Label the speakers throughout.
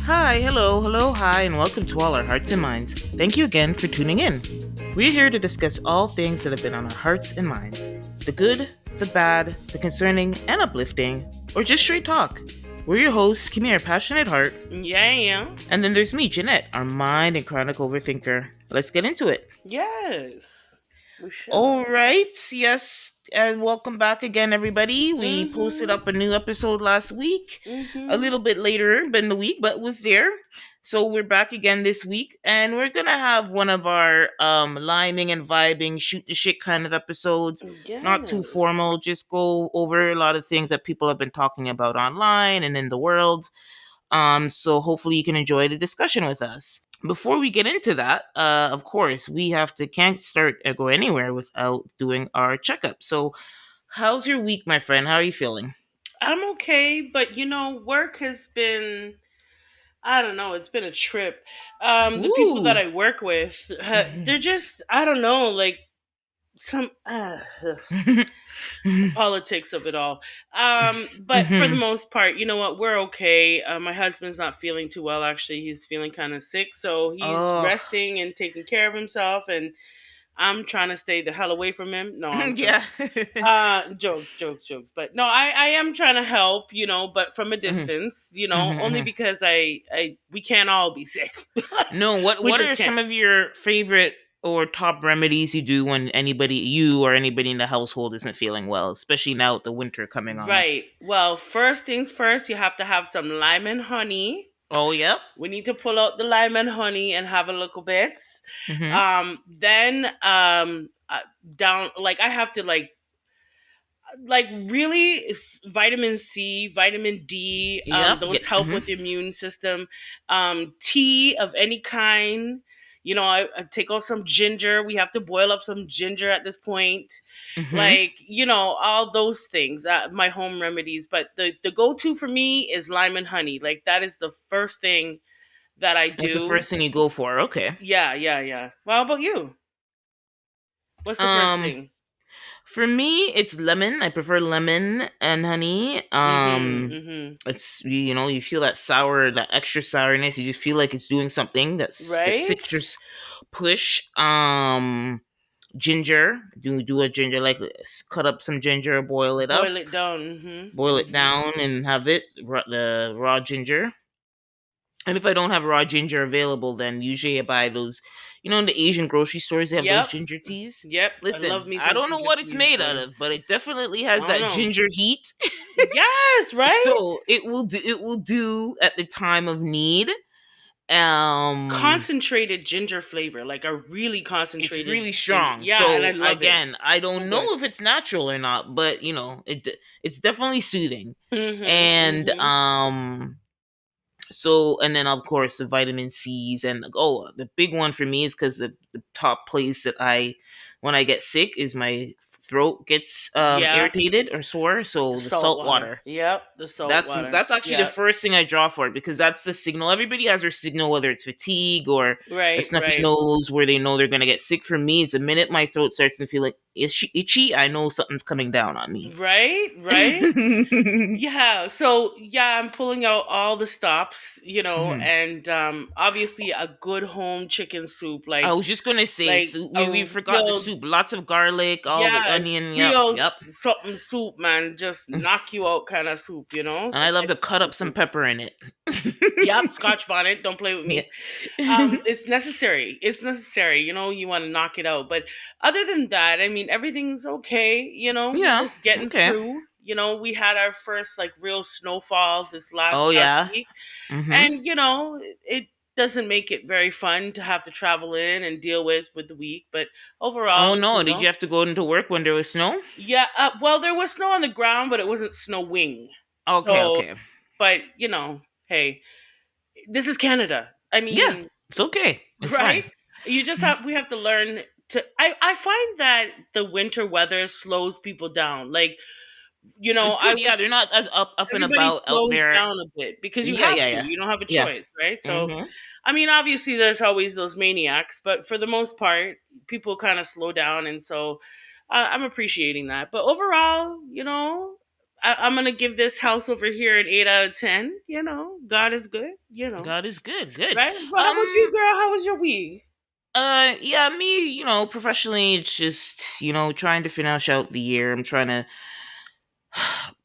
Speaker 1: Hi, hello, hi, and welcome to All Our Hearts and Minds. Thank you again for tuning in. We're here to discuss all things that have been on our hearts and minds, the good, the bad, the concerning, and uplifting, or just straight talk. We're your hosts, Kimmy, our passionate heart,
Speaker 2: Yeah, yeah.
Speaker 1: and then there's me, Jeanette, our mind and chronic overthinker. Let's get into it.
Speaker 2: Yes. We
Speaker 1: All
Speaker 2: shall.
Speaker 1: right, yes, and welcome back again, everybody. We posted
Speaker 2: Mm-hmm.
Speaker 1: up a new episode last week, a
Speaker 2: Mm-hmm.
Speaker 1: little bit later in the week, but was there. So we're back again this week, and we're gonna have one of our liming and vibing, shoot the shit kind of episodes. Not too
Speaker 2: Yes.
Speaker 1: formal, just go over a lot of things that people have been talking about online and in the world. So hopefully you can enjoy the discussion with us. Before we get into that, of course, we have to can't start or go anywhere without doing our checkup. So, how's your week, my friend? How are you feeling?
Speaker 2: I'm okay, but work has been I don't know, it's been a trip. The people that
Speaker 1: Ooh.
Speaker 2: I work with, they're just I don't know, like some the politics of it all. But for the
Speaker 1: Mhm.
Speaker 2: most part, you know what? We're okay. My husband's not feeling too well. Actually, he's feeling kind of sick, so he's
Speaker 1: Oh,
Speaker 2: resting and taking care of himself. And I'm trying to stay the hell away from him. No, I'm joking.
Speaker 1: yeah.
Speaker 2: Jokes. But no, I am trying to help, but from a
Speaker 1: Mhm,
Speaker 2: distance,
Speaker 1: mhm,
Speaker 2: only
Speaker 1: mhm.
Speaker 2: because I we can't all be sick.
Speaker 1: No, what
Speaker 2: We
Speaker 1: what
Speaker 2: just
Speaker 1: are
Speaker 2: can't.
Speaker 1: some of your favorite or top remedies you do when you or anybody in the household isn't feeling well, especially now with the winter coming on
Speaker 2: Right.
Speaker 1: us?
Speaker 2: Well, first things first, you have to have some lime and honey.
Speaker 1: Oh, yep.
Speaker 2: We need to pull out the lime and honey and have a little bit.
Speaker 1: Mhm.
Speaker 2: Then down like I have to really vitamin C, vitamin D.
Speaker 1: Yep.
Speaker 2: Those
Speaker 1: Get.
Speaker 2: help
Speaker 1: Mhm.
Speaker 2: with the immune system. Tea of any kind. I take out some ginger. We have to boil up some ginger at this point.
Speaker 1: Mhm.
Speaker 2: Like all those things. My home remedies. But the go to for me is lime and honey. Like that is the first thing that I
Speaker 1: That's the
Speaker 2: do.
Speaker 1: first thing you go for. Okay.
Speaker 2: Yeah. Well, how about you? What's the first
Speaker 1: Um,
Speaker 2: thing?
Speaker 1: for me, it's lemon. I prefer lemon and honey.
Speaker 2: Mm-hmm. Mm-hmm.
Speaker 1: It's you feel that sour, that extra sourness. You just feel like it's doing something that
Speaker 2: Right?
Speaker 1: citrus push. Ginger. Do a ginger like cut up some ginger, boil it
Speaker 2: Boil
Speaker 1: up,
Speaker 2: it down. Mm-hmm.
Speaker 1: boil it
Speaker 2: Mm-hmm.
Speaker 1: down, and have the raw ginger. And if I don't have raw ginger available, then usually I buy those, in the Asian grocery stores, they have those
Speaker 2: Yep.
Speaker 1: ginger teas.
Speaker 2: Yep. I love
Speaker 1: Listen,
Speaker 2: me
Speaker 1: I
Speaker 2: some
Speaker 1: don't know
Speaker 2: ginger
Speaker 1: what it's
Speaker 2: peas,
Speaker 1: made out
Speaker 2: boy.
Speaker 1: of, but it definitely
Speaker 2: I
Speaker 1: has
Speaker 2: don't
Speaker 1: that
Speaker 2: know.
Speaker 1: ginger heat.
Speaker 2: Yes, right?
Speaker 1: So it will do at the time of need. Um
Speaker 2: Concentrated ginger flavor, like a really
Speaker 1: it's
Speaker 2: concentrated
Speaker 1: really
Speaker 2: ginger.
Speaker 1: strong.
Speaker 2: Yeah, and I
Speaker 1: So
Speaker 2: love it.
Speaker 1: again, I
Speaker 2: So
Speaker 1: don't know
Speaker 2: good.
Speaker 1: if it's natural or not, but it's definitely soothing.
Speaker 2: Mm-hmm.
Speaker 1: And
Speaker 2: Mm-hmm.
Speaker 1: so, and then of course the vitamin C's, and oh, the big one for me is because the top place that when I get sick is my throat gets
Speaker 2: Yeah.
Speaker 1: irritated or sore.
Speaker 2: The
Speaker 1: So the
Speaker 2: salt
Speaker 1: salt
Speaker 2: water.
Speaker 1: water.
Speaker 2: Yep. The salt
Speaker 1: That's
Speaker 2: water.
Speaker 1: that's actually the
Speaker 2: Yep.
Speaker 1: first thing I draw for it, because that's the signal. Everybody has their signal, whether it's fatigue or a
Speaker 2: Right.
Speaker 1: snuffy
Speaker 2: Right.
Speaker 1: nose, where they know they're gonna get sick. For me, it's the minute my throat starts to feel like itchy, I know something's coming down on me.
Speaker 2: Right. Right. Yeah, so yeah, I'm pulling out all the stops,
Speaker 1: Mhm.
Speaker 2: and obviously a good home chicken soup,
Speaker 1: I
Speaker 2: like
Speaker 1: was just gonna say,
Speaker 2: like
Speaker 1: so
Speaker 2: a
Speaker 1: we forgot the
Speaker 2: real
Speaker 1: soup. Lots of garlic, all the
Speaker 2: yeah,
Speaker 1: onion. Yep,
Speaker 2: real
Speaker 1: yep.
Speaker 2: something soup, man, just knock you out kind of soup,
Speaker 1: And
Speaker 2: some
Speaker 1: I love
Speaker 2: type
Speaker 1: to
Speaker 2: of
Speaker 1: cut up
Speaker 2: chicken
Speaker 1: some
Speaker 2: soup.
Speaker 1: pepper in it.
Speaker 2: Yep, Scotch bonnet, don't play with
Speaker 1: Yeah.
Speaker 2: me. It's necessary. It's necessary. You want to knock it out. But other than that, I mean, everything's okay. We're
Speaker 1: Yeah.
Speaker 2: just getting
Speaker 1: Okay.
Speaker 2: through. We had our first like real snowfall this last
Speaker 1: Oh
Speaker 2: past
Speaker 1: yeah.
Speaker 2: week,
Speaker 1: Mm-hmm.
Speaker 2: and it doesn't make it very fun to have to travel in and deal with the week. But
Speaker 1: Oh
Speaker 2: overall,
Speaker 1: no! Did you have to go into work when there was snow?
Speaker 2: yeah. Well, there was snow on the ground, but it wasn't snowing.
Speaker 1: Okay.
Speaker 2: So,
Speaker 1: Okay.
Speaker 2: but hey, this is Canada. I
Speaker 1: Yeah.
Speaker 2: mean,
Speaker 1: It's okay. It's
Speaker 2: right?
Speaker 1: fine.
Speaker 2: We have to learn to I find that the winter weather slows people down. Like,
Speaker 1: It's
Speaker 2: I
Speaker 1: good. Yeah,
Speaker 2: would
Speaker 1: they're not as up and
Speaker 2: everybody
Speaker 1: about out
Speaker 2: slows
Speaker 1: there.
Speaker 2: down a bit because you
Speaker 1: Yeah.
Speaker 2: have
Speaker 1: Yeah.
Speaker 2: to.
Speaker 1: Yeah.
Speaker 2: You don't have a
Speaker 1: Yeah.
Speaker 2: choice, right? So,
Speaker 1: Mm-hmm.
Speaker 2: I mean, obviously there's always those maniacs, but for the most part, people kind of slow down, and so I'm appreciating that. But overall, I'm gonna give this house over here an 8 out of 10. God is good.
Speaker 1: God is good. Good.
Speaker 2: Right? But how about you,
Speaker 1: Um.
Speaker 2: girl? How was your week?
Speaker 1: Yeah. Me. Professionally, it's just trying to finish out the year. I'm trying to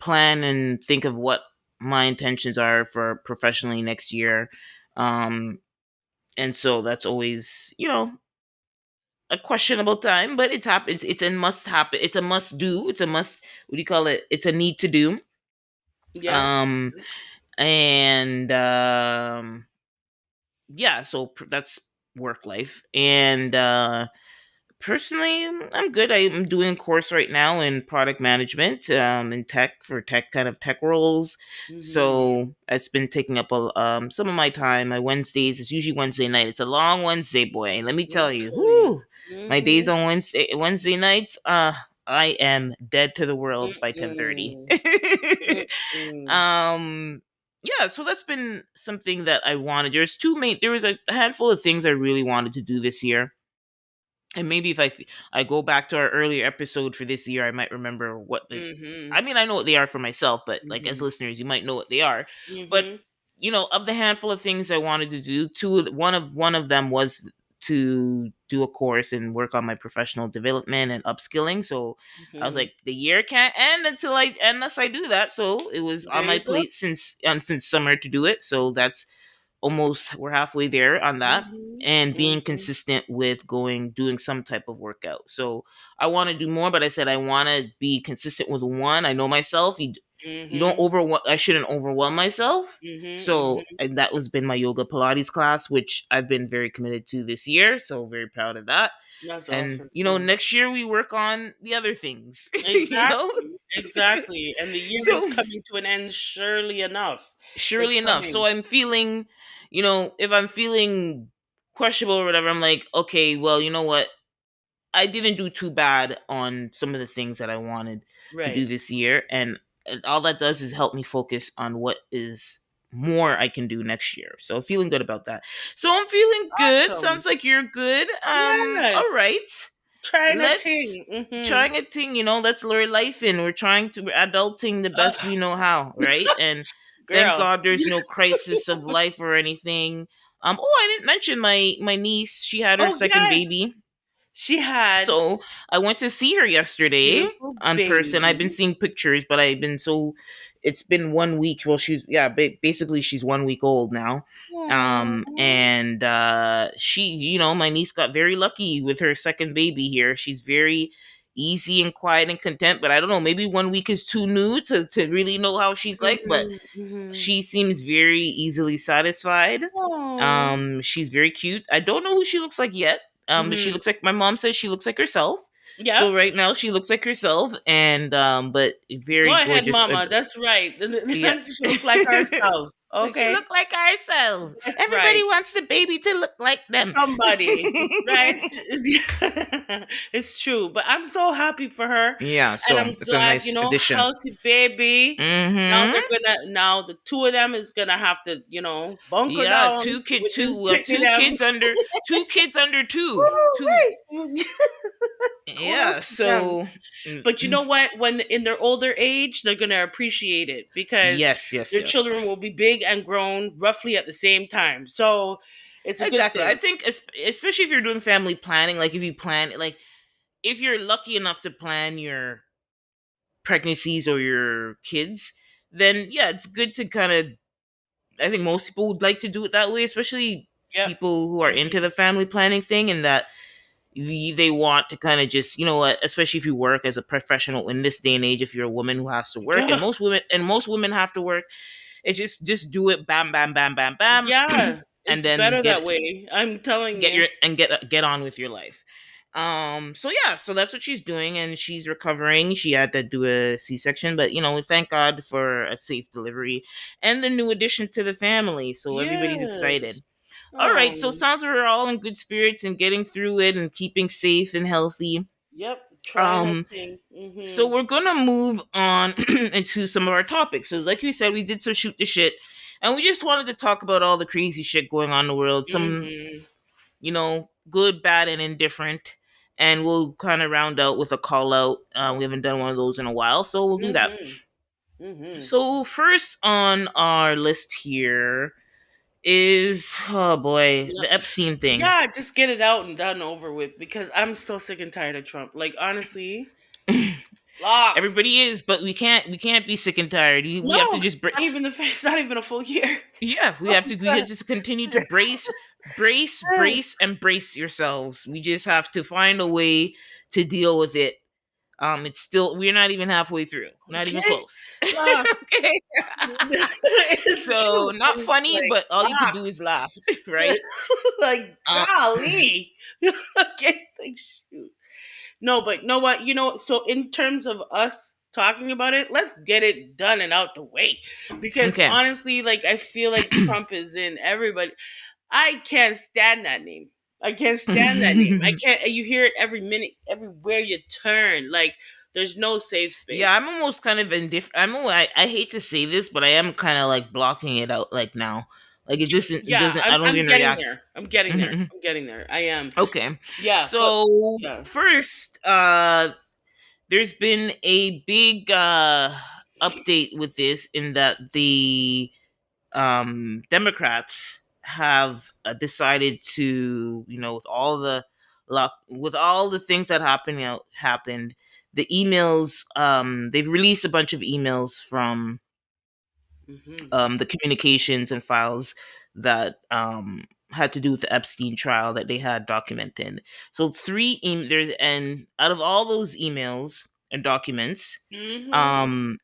Speaker 1: plan and think of what my intentions are for professionally next year. Um. And so that's always a questionable time, but it's happens. It's a must happen. It's a must do. It's a must. What do you call it? It's a need to do.
Speaker 2: Yeah.
Speaker 1: Um. And yeah. So that's work life. And personally, I'm good. I'm doing a course right now in product management, in tech for tech roles.
Speaker 2: Mhm.
Speaker 1: So it's been taking up some of my time. My Wednesdays, it's usually Wednesday night. It's a long Wednesday, boy. And let me tell you,
Speaker 2: Okay.
Speaker 1: whoo, my days
Speaker 2: Mhm.
Speaker 1: on Wednesday nights, I am dead to the world by 10:30.
Speaker 2: Mm-mm. Mm-mm.
Speaker 1: Yeah, so that's been something that I wanted. There was a handful of things I really wanted to do this year, and maybe if I go back to our earlier episode for this year, I might remember what the.
Speaker 2: Mhm.
Speaker 1: I mean, I know what they are for myself, but like as
Speaker 2: Mhm.
Speaker 1: listeners, you might know what they are. But
Speaker 2: Mhm.
Speaker 1: of the handful of things I wanted to do, one of them was to do a course and work on my professional development and upskilling. So I was
Speaker 2: Mhm.
Speaker 1: like, the year can't end unless I do that. So it was on
Speaker 2: There
Speaker 1: my
Speaker 2: you go.
Speaker 1: plate since summer to do it. So that's almost we're halfway there on that,
Speaker 2: Mhm.
Speaker 1: and being
Speaker 2: Mhm.
Speaker 1: consistent with doing some type of workout. So I want to do more, but I said I want to be consistent with one. I know myself. You don't
Speaker 2: Mhm.
Speaker 1: I shouldn't overwhelm myself.
Speaker 2: Mhm.
Speaker 1: So
Speaker 2: Mhm.
Speaker 1: and that was been my yoga pilates class, which I've been very committed to this year, so very proud of that.
Speaker 2: That's
Speaker 1: And
Speaker 2: awesome. Yeah.
Speaker 1: next year we work on the other things.
Speaker 2: Exactly. Exactly. And the year is
Speaker 1: So
Speaker 2: coming to an end surely enough. It's
Speaker 1: surely enough. So
Speaker 2: coming.
Speaker 1: I'm feeling, if I'm feeling questionable or whatever, I'm like, okay, well, you know what? I didn't do too bad on some of the things that I wanted to do
Speaker 2: Right.
Speaker 1: this year. And all that does is help me focus on what is more I can do next year. So feeling good about that. So I'm feeling good.
Speaker 2: Awesome.
Speaker 1: Sounds like you're good. All
Speaker 2: Yes.
Speaker 1: right.
Speaker 2: Trying a
Speaker 1: Let's
Speaker 2: thing. Mhm.
Speaker 1: trying a thing, that's lure life in. We're adulting the best
Speaker 2: Uh,
Speaker 1: we know how, right? And thank
Speaker 2: girl.
Speaker 1: God there's no crisis of life or anything. Oh, I didn't mention my niece. She had her
Speaker 2: Oh
Speaker 1: second
Speaker 2: yes.
Speaker 1: baby.
Speaker 2: She had
Speaker 1: So I went to see her yesterday
Speaker 2: beautiful
Speaker 1: on person. I've been
Speaker 2: baby.
Speaker 1: seeing pictures, but I've been so. It's been 1 week. Well, basically she's 1 week old now.
Speaker 2: Aww.
Speaker 1: And she, my niece got very lucky with her second baby here. She's very easy and quiet and content. But I don't know, maybe 1 week is too new to really know how she's like. But
Speaker 2: Mhm. Mhm.
Speaker 1: she seems very easily satisfied.
Speaker 2: Aw.
Speaker 1: She's very cute. I don't know who she looks like yet. But she
Speaker 2: Mhm.
Speaker 1: looks like my mom says she looks like herself.
Speaker 2: Yep.
Speaker 1: So right now she looks like herself, and but
Speaker 2: Go
Speaker 1: very
Speaker 2: ahead,
Speaker 1: gorgeous.
Speaker 2: mama. That's right.
Speaker 1: Yeah.
Speaker 2: She look like herself.
Speaker 1: She
Speaker 2: Okay.
Speaker 1: look like herself.
Speaker 2: That's
Speaker 1: Everybody
Speaker 2: right.
Speaker 1: wants the baby to look like them.
Speaker 2: Somebody, right? It's true. But I'm so happy for her.
Speaker 1: Yeah,
Speaker 2: And
Speaker 1: so
Speaker 2: I'm
Speaker 1: it's a
Speaker 2: glad,
Speaker 1: nice addition.
Speaker 2: healthy baby.
Speaker 1: Mm-hmm.
Speaker 2: Now the two of them is gonna have to, bunker
Speaker 1: Yeah,
Speaker 2: down with this picnic
Speaker 1: two
Speaker 2: them.
Speaker 1: kids under two. Two.
Speaker 2: Woo-wee. Kudos
Speaker 1: Yeah,
Speaker 2: to them.
Speaker 1: so
Speaker 2: But you know what? When in their older age, they're gonna appreciate it because
Speaker 1: yes, yes,
Speaker 2: their
Speaker 1: yes.
Speaker 2: children will be big and grown roughly at the same time. So it's a good
Speaker 1: Exactly. I
Speaker 2: thing.
Speaker 1: think especially if you're doing family planning, like if you plan like if you're lucky enough to plan your pregnancies or your kids, then yeah, it's good to kind of. I think most people would like to do it that way, especially
Speaker 2: Yep.
Speaker 1: people who are into
Speaker 2: Mhm.
Speaker 1: the family planning thing, and that they want to kind of just, especially if you work as a professional in this day and age, if you're a woman who has to work, and
Speaker 2: Yeah.
Speaker 1: most women have to work, it's just do it, bam, bam, bam, bam, bam,
Speaker 2: Yeah.
Speaker 1: and
Speaker 2: It's
Speaker 1: then
Speaker 2: better that way. I'm telling you.
Speaker 1: get on with your life. So yeah, so that's what she's doing, and she's recovering. She had to do a C-section, but thank God for a safe delivery and the new addition to the family, so everybody's
Speaker 2: Yes.
Speaker 1: excited. All right, so
Speaker 2: Oh.
Speaker 1: sounds like we're all in good spirits and getting through it and keeping safe and healthy.
Speaker 2: Yep. Trying a
Speaker 1: um
Speaker 2: thing.
Speaker 1: so
Speaker 2: Mhm.
Speaker 1: we're gonna move on into some of our topics. So like we said, we did some shoot the shit, and we just wanted to talk about all the crazy shit going on in the world. Some,
Speaker 2: Mhm.
Speaker 1: good, bad, and indifferent. And we'll kind of round out with a call out. We haven't done one of those in a while, so we'll do that.
Speaker 2: Mhm. Mm-hmm.
Speaker 1: So first on our list here is, oh boy,
Speaker 2: Yeah.
Speaker 1: the Epstein thing.
Speaker 2: Yeah, just get it out and done over with because I'm so sick and tired of Trump. Like honestly,
Speaker 1: Everybody
Speaker 2: locks.
Speaker 1: is, but we can't be sick and tired. We have to
Speaker 2: No,
Speaker 1: just
Speaker 2: not even the face. Not even a full year.
Speaker 1: yeah, we
Speaker 2: Oh
Speaker 1: have to we have
Speaker 2: God.
Speaker 1: to just continue to brace and brace yourselves. We just have to find a way to deal with it. It's still, we're not even halfway through, not even
Speaker 2: Okay.
Speaker 1: close.
Speaker 2: Locks.
Speaker 1: Okay.
Speaker 2: It's the
Speaker 1: So
Speaker 2: truth.
Speaker 1: not
Speaker 2: And it's
Speaker 1: funny,
Speaker 2: like
Speaker 1: but all you could do
Speaker 2: locks.
Speaker 1: is laugh, right?
Speaker 2: Like
Speaker 1: Uh,
Speaker 2: golly. Okay. Like shoot. No, but know what? So in terms of us talking about it, let's get it done and out the way. Because
Speaker 1: okay.
Speaker 2: honestly, like I feel like Trump is in everybody. I can't stand that name. I can't stand that name. I can't you hear it every minute, everywhere you turn. Like there's no safe space.
Speaker 1: Yeah, I'm almost kind of indifferent. I hate to say this, but I am kind of like blocking it out like now. Like it
Speaker 2: Yeah,
Speaker 1: doesn't, I
Speaker 2: I'm
Speaker 1: don't
Speaker 2: I'm
Speaker 1: even
Speaker 2: getting
Speaker 1: react.
Speaker 2: there. I'm getting there.
Speaker 1: Mhm.
Speaker 2: I'm getting there. I am.
Speaker 1: Okay.
Speaker 2: Yeah, but
Speaker 1: So
Speaker 2: yeah.
Speaker 1: first, there's been a big update with this, in that the Democrats have decided to, with all the things that happened, the emails, they've released a bunch of emails from
Speaker 2: Hmm.
Speaker 1: the communications and files that had to do with the Epstein trial that they had documented. So it's there's, and out of all those emails and documents,
Speaker 2: Hmm.
Speaker 1: um,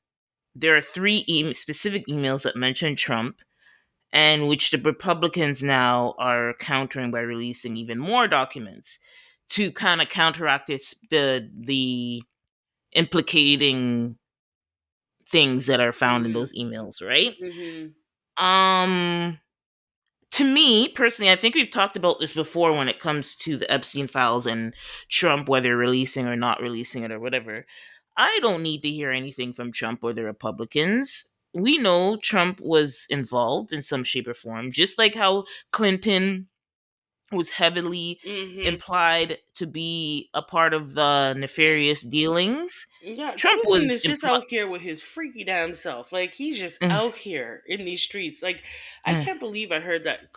Speaker 1: there are three specific emails that mention Trump, and which the Republicans now are countering by releasing even more documents to kind of counteract the implicating things that are found in
Speaker 2: Hmm.
Speaker 1: those emails, right?
Speaker 2: Hmm.
Speaker 1: Um, to me personally, I think we've talked about this before when it comes to the Epstein files and Trump, whether releasing or not releasing it or whatever. I don't need to hear anything from Trump or the Republicans. We know Trump was involved in some shape or form, just like how Clinton was heavily
Speaker 2: Hmm.
Speaker 1: implied to be a part of the nefarious dealings.
Speaker 2: Yeah,
Speaker 1: Trump
Speaker 2: Clinton
Speaker 1: was
Speaker 2: is just out here with his freaky damn self. Like he's just out here in these streets. Like I can't believe I heard that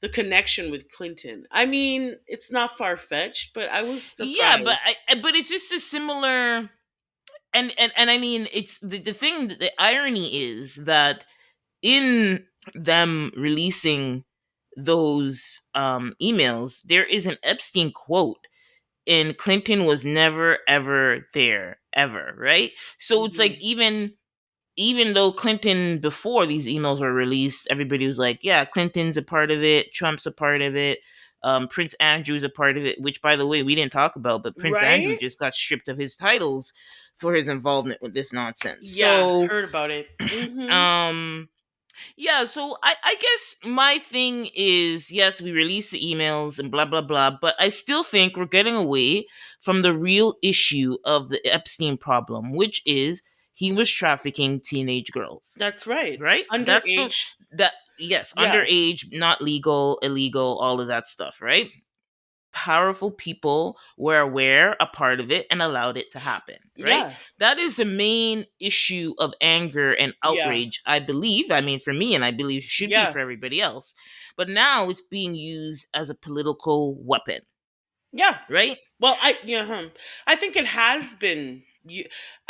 Speaker 2: the connection with Clinton. I mean, it's not far fetched, but I was
Speaker 1: yeah, but
Speaker 2: surprised.
Speaker 1: but it's just a similar, and I mean, it's the thing, the irony is that in them releasing those emails, there is an Epstein quote, and Clinton was never ever there ever, right? So it's like,
Speaker 2: Hmm.
Speaker 1: even though Clinton, before these emails were released, everybody was like, yeah, Clinton's a part of it, Trump's a part of it, Prince Andrew's a part of it, which, by the way, we didn't talk about, but Prince Andrew
Speaker 2: Right?
Speaker 1: just got stripped of his titles for his involvement with this nonsense.
Speaker 2: Yeah,
Speaker 1: So,
Speaker 2: heard about it. Hmm.
Speaker 1: um, yeah, so I guess my thing is, yes, we release the emails and blah blah blah, but I still think we're getting away from the real issue of the Epstein problem, which is he was trafficking teenage girls.
Speaker 2: That's right.
Speaker 1: Right? That's the
Speaker 2: Underage.
Speaker 1: that yes,
Speaker 2: Yeah.
Speaker 1: underage, not legal, illegal, all of that stuff, right? Powerful people were aware, a part of it, and allowed it to happen, right?
Speaker 2: Yeah.
Speaker 1: That is the main issue of anger and
Speaker 2: Yeah.
Speaker 1: outrage, I believe. I mean, for me, and I believe should be
Speaker 2: Yeah.
Speaker 1: for everybody else. But now it's being used as a political weapon,
Speaker 2: Yeah.
Speaker 1: right?
Speaker 2: Well, I think it has been.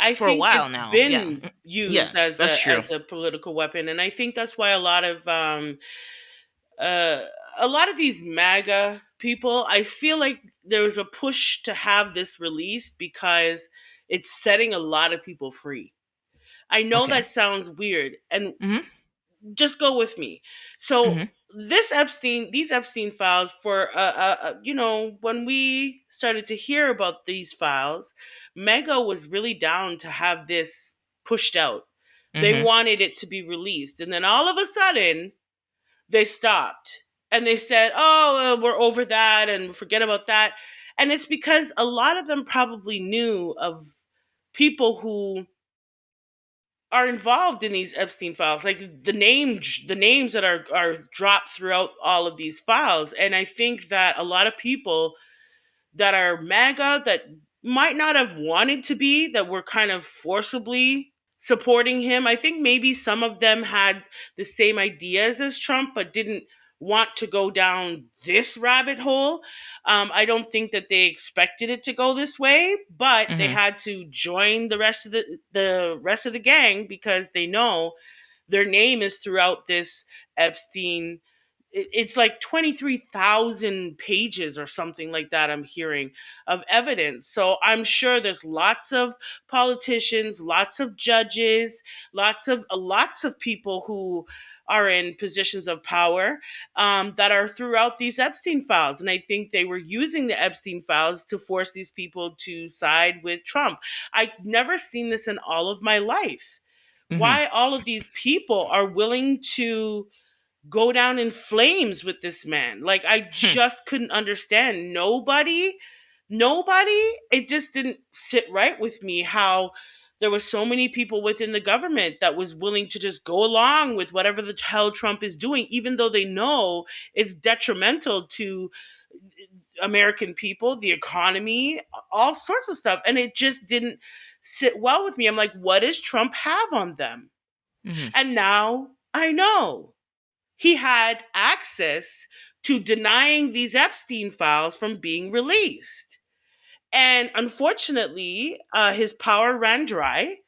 Speaker 2: I
Speaker 1: For a
Speaker 2: think
Speaker 1: while
Speaker 2: it's
Speaker 1: now. Yeah.
Speaker 2: been used
Speaker 1: Yes, that's true.
Speaker 2: as a political weapon, and I think that's why uh, a lot of these MAGA people, I feel like there was a push to have this released because it's setting a lot of people free. I know
Speaker 1: Okay.
Speaker 2: that sounds weird, and
Speaker 1: Mm-hmm.
Speaker 2: just go with me. So
Speaker 1: Mm-hmm.
Speaker 2: these Epstein files, for when we started to hear about these files, Mega was really down to have this pushed out. They
Speaker 1: Mm-hmm.
Speaker 2: wanted it to be released, and then all of a sudden they stopped and they said, "Oh, we're over that and forget about that." And it's because a lot of them probably knew of people who are involved in these Epstein files, like the names that are dropped throughout all of these files. And I think that a lot of people that are MAGA that might not have wanted to be, that were kind of forcibly. supporting him. I think maybe some of them had the same ideas as Trump, but didn't want to go down this rabbit hole. I don't think that they expected it to go this way, but they
Speaker 1: Hmm.
Speaker 2: had to join the rest of the gang because they know their name is throughout this Epstein. It's like 23,000 pages or something like that, I'm hearing, of evidence. So I'm sure there's lots of politicians, lots of judges, lots of people who are in positions of power, that are throughout these Epstein files. And I think they were using the Epstein files to force these people to side with Trump. I've never seen this in all of my life.
Speaker 1: Hmm.
Speaker 2: Why all of these people are willing to go down in flames with this man. Like, I just couldn't understand. Nobody, it just didn't sit right with me how there was so many people within the government that was willing to just go along with whatever the hell Trump is doing, even though they know it's detrimental to American people, the economy, all sorts of stuff. And it just didn't sit well with me. I'm like, what does Trump have on them?
Speaker 1: Hmm.
Speaker 2: And now I know he had access to denying these Epstein files from being released. And unfortunately, his power ran dry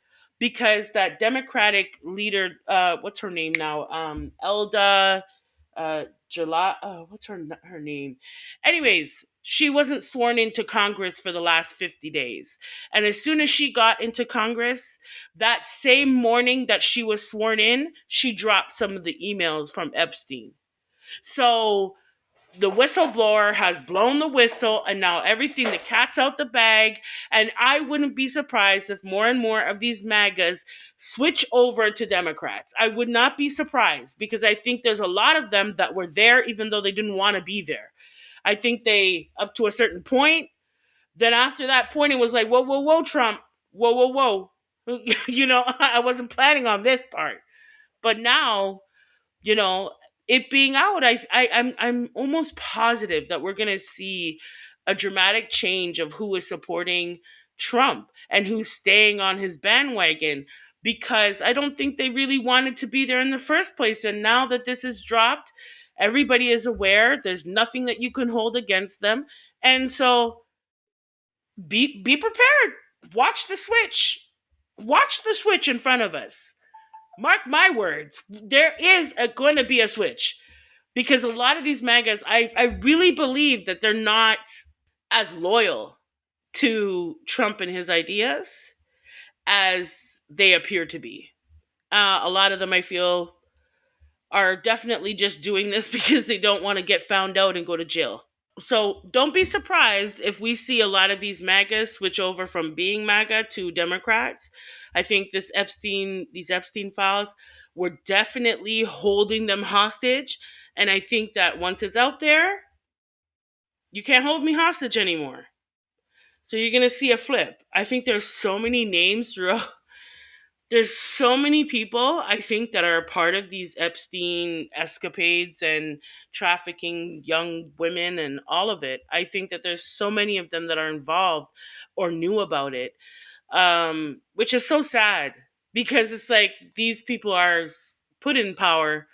Speaker 2: because that Democratic leader, what's her name now? Elda July. What's her name? Anyways, she wasn't sworn into Congress for the last 50 days. And as soon as she got into Congress, that same morning that she was sworn in, she dropped some of the emails from Epstein. So the whistleblower has blown the whistle, and now everything, the cat's out the bag. And I wouldn't be surprised if more and more of these MAGAs switch over to Democrats. I would not be surprised, because I think there's a lot of them that were there even though they didn't want to be there. I think they, up to a certain point, then after that point, it was like, whoa, whoa, whoa, Trump, whoa, whoa, whoa. I wasn't planning on this part. But now, you know, it being out, I'm almost positive that we're gonna see a dramatic change of who is supporting Trump and who's staying on his bandwagon, because I don't think they really wanted to be there in the first place. And now that this is dropped, everybody is aware there's nothing that you can hold against them. And so be prepared. Watch the switch. Watch the switch in front of us. Mark my words, there is going to be a switch, because a lot of these mangas, I really believe that they're not as loyal to Trump and his ideas as they appear to be. A lot of them, I feel, are definitely just doing this because they don't want to get found out and go to jail. So don't be surprised if we see a lot of these MAGAs switch over from being MAGA to Democrats. I think these Epstein files, were definitely holding them hostage. And I think that once it's out there, you can't hold me hostage anymore. So you're going to see a flip. I think there's so many names throughout. There's so many people, I think, that are a part of these Epstein escapades and trafficking young women and all of it. I think that there's so many of them that are involved or knew about it, which is so sad, because it's like these people are put in power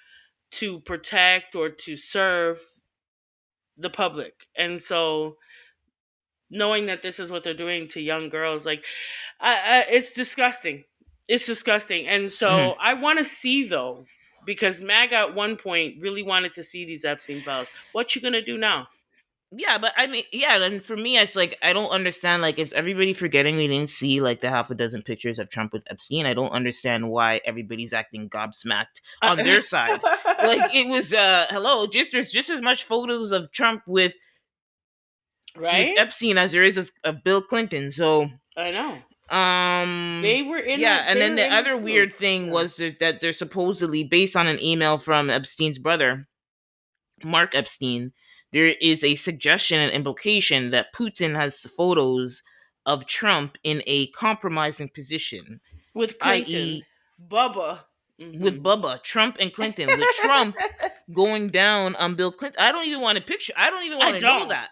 Speaker 2: to protect or to serve the public. And so knowing that this is what they're doing to young girls, like, it's disgusting. It's disgusting. And
Speaker 1: Hmm.
Speaker 2: so I want to see, though, because MAGA at one point really wanted to see these Epstein files. What you gonna do now?
Speaker 1: Yeah, but I mean, yeah, and for me, it's like I don't understand. Like, if everybody forgetting we didn't see like the half a dozen pictures of Trump with Epstein, I don't understand why everybody's acting gobsmacked on their side. Like, it was, hello, just there's just as much photos of Trump with
Speaker 2: Right?
Speaker 1: Epstein as there is of Bill Clinton. So,
Speaker 2: I know.
Speaker 1: um,
Speaker 2: They were in
Speaker 1: yeah,
Speaker 2: it.
Speaker 1: and
Speaker 2: They
Speaker 1: then
Speaker 2: were
Speaker 1: the
Speaker 2: in it
Speaker 1: other
Speaker 2: too.
Speaker 1: weird thing
Speaker 2: Yeah.
Speaker 1: was that they're supposedly based on an email from Epstein's brother, Mark Epstein. There is a suggestion and implication that Putin has photos of Trump in a compromising position,
Speaker 2: With Clinton,
Speaker 1: i.e.,
Speaker 2: Bubba.
Speaker 1: with
Speaker 2: Hmm.
Speaker 1: Bubba, Trump and Clinton, with Trump going down on Bill Clinton. I don't even want to picture. I don't even
Speaker 2: I
Speaker 1: want to know
Speaker 2: don't.
Speaker 1: that.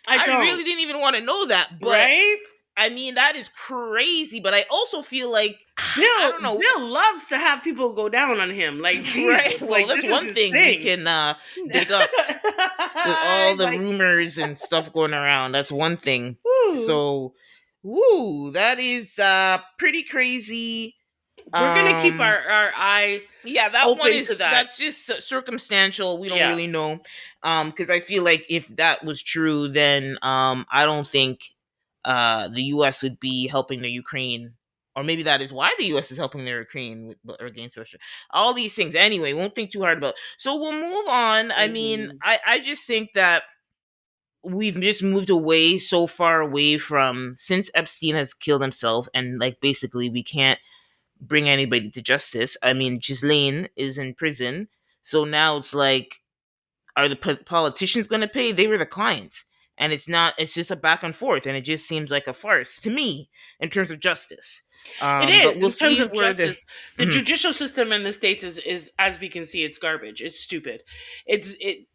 Speaker 2: I
Speaker 1: I
Speaker 2: don't.
Speaker 1: really didn't even want to know that, but
Speaker 2: Right?
Speaker 1: I mean, that is crazy, but I also feel like I
Speaker 2: Bill
Speaker 1: don't know.
Speaker 2: Bill loves to have people go down on him. Like
Speaker 1: Right?
Speaker 2: Jesus,
Speaker 1: Well,
Speaker 2: like
Speaker 1: that's
Speaker 2: this is
Speaker 1: one
Speaker 2: his
Speaker 1: thing we
Speaker 2: thing.
Speaker 1: can deduct with all the
Speaker 2: Like,
Speaker 1: rumors and stuff going around. That's one thing.
Speaker 2: whew.
Speaker 1: So, woo, that is pretty crazy.
Speaker 2: We're gonna keep
Speaker 1: Um
Speaker 2: our eye
Speaker 1: yeah, that one
Speaker 2: open to
Speaker 1: is
Speaker 2: that.
Speaker 1: that's just circumstantial. We don't
Speaker 2: Yeah.
Speaker 1: really know. Cuz I feel like if that was true, then I don't think the US would be helping the Ukraine, or maybe that is why the US is helping the Ukraine or against Russia. All these things. Anyway, won't think too hard about. So we'll move on. I mean,
Speaker 2: Hmm.
Speaker 1: I just think that we've just moved away so far away from, since Epstein has killed himself, and like basically we can't bring anybody to justice. I mean, Ghislaine is in prison, so now it's like, are the politicians going to pay? They were the clients, and it's not. It's just a back and forth, and it just seems like a farce to me in terms of justice.
Speaker 2: It
Speaker 1: But
Speaker 2: is
Speaker 1: we'll
Speaker 2: in terms
Speaker 1: see
Speaker 2: of
Speaker 1: where the.
Speaker 2: justice. The judicial system in the states is as we can see, it's garbage. It's stupid. It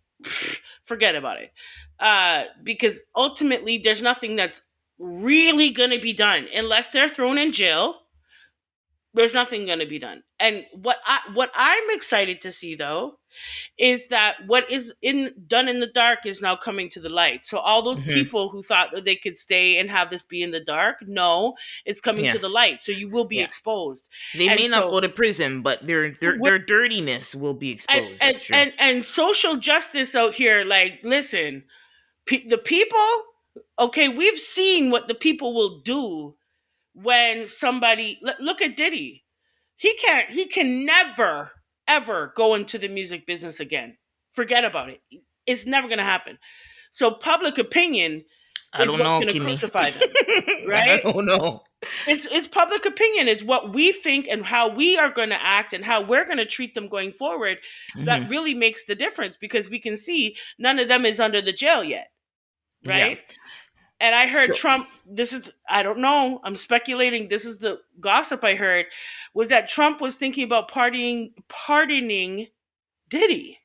Speaker 2: forget about it. Because ultimately, there's nothing that's really going to be done unless they're thrown in jail. There's nothing going to be done. And what I'm excited to see though is that what is in done in the dark is now coming to the light. So all those
Speaker 1: Mhm.
Speaker 2: people who thought that they could stay and have this be in the dark, no, it's coming
Speaker 1: Yeah,
Speaker 2: to the light. So you will be
Speaker 1: yeah.
Speaker 2: exposed.
Speaker 1: They
Speaker 2: And
Speaker 1: may not
Speaker 2: so
Speaker 1: go to prison, but
Speaker 2: wi-
Speaker 1: their dirtiness will be
Speaker 2: and
Speaker 1: exposed.
Speaker 2: and
Speaker 1: That's true.
Speaker 2: and social justice out here, like, listen, the people, okay, we've seen what the people will do when somebody look at Diddy. He can never ever go into the music business again. Forget about it. It's never going to happen. So public opinion
Speaker 1: I
Speaker 2: is
Speaker 1: don't
Speaker 2: what's
Speaker 1: know,
Speaker 2: going to
Speaker 1: Kimmy.
Speaker 2: crucify them,
Speaker 1: I
Speaker 2: right?
Speaker 1: don't know.
Speaker 2: It's public opinion. It's what we think and how we are going to act and how we're going to treat them going forward that
Speaker 1: Hmm.
Speaker 2: really makes the difference, because we can see none of them is under the jail yet,
Speaker 1: Yeah.
Speaker 2: right? And I heard
Speaker 1: So
Speaker 2: Trump, this is, I don't know, I'm speculating, this is the gossip I heard, was that Trump was thinking about pardoning Diddy,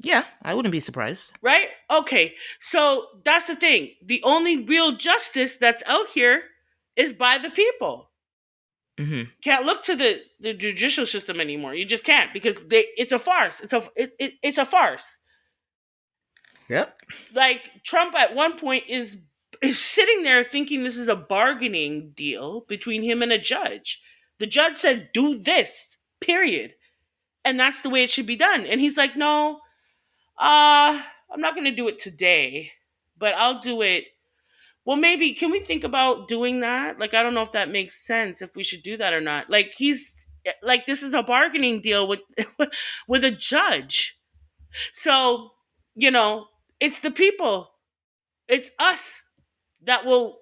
Speaker 1: yeah, I wouldn't be surprised.
Speaker 2: right? Okay, so that's the thing. The only real justice that's out here is by the people.
Speaker 1: Hmm.
Speaker 2: Can't look to the judicial system anymore. You just can't, because it's a farce. It's a farce.
Speaker 1: Yep.
Speaker 2: Like Trump at one point is sitting there thinking this is a bargaining deal between him and a judge. The judge said, "Do this." Period. And that's the way it should be done. And he's like, "No, I'm not going to do it today, but I'll do it. Well, maybe can we think about doing that? Like, I don't know if that makes sense, if we should do that or not." Like, he's like, this is a bargaining deal with with a judge. So, you know, it's the people. It's us that will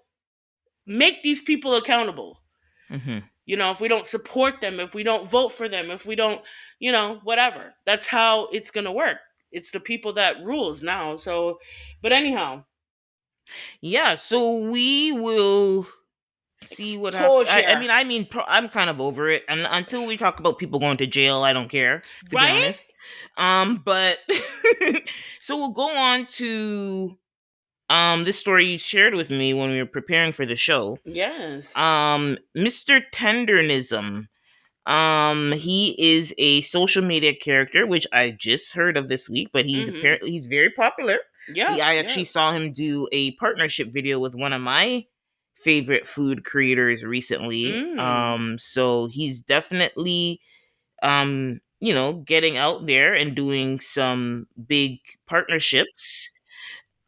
Speaker 2: make these people accountable.
Speaker 1: Hmm.
Speaker 2: If we don't support them, if we don't vote for them, if we don't, whatever. That's how it's going to work. It's the people that rules now. So, but anyhow,
Speaker 1: Yeah, so we will see what happens.
Speaker 2: exposure,
Speaker 1: I'm kind of over it, and until we talk about people going to jail, I don't care, to be
Speaker 2: right?
Speaker 1: honest. But so we'll go on to this story you shared with me when we were preparing for the show.
Speaker 2: Yes.
Speaker 1: Mr. Tendernism. He is a social media character, which I just heard of this week, but
Speaker 2: Mm-hmm.
Speaker 1: he's very popular.
Speaker 2: Yep.
Speaker 1: I actually
Speaker 2: Yep.
Speaker 1: saw him do a partnership video with one of my favorite food creators recently.
Speaker 2: Mm.
Speaker 1: So he's definitely getting out there and doing some big partnerships.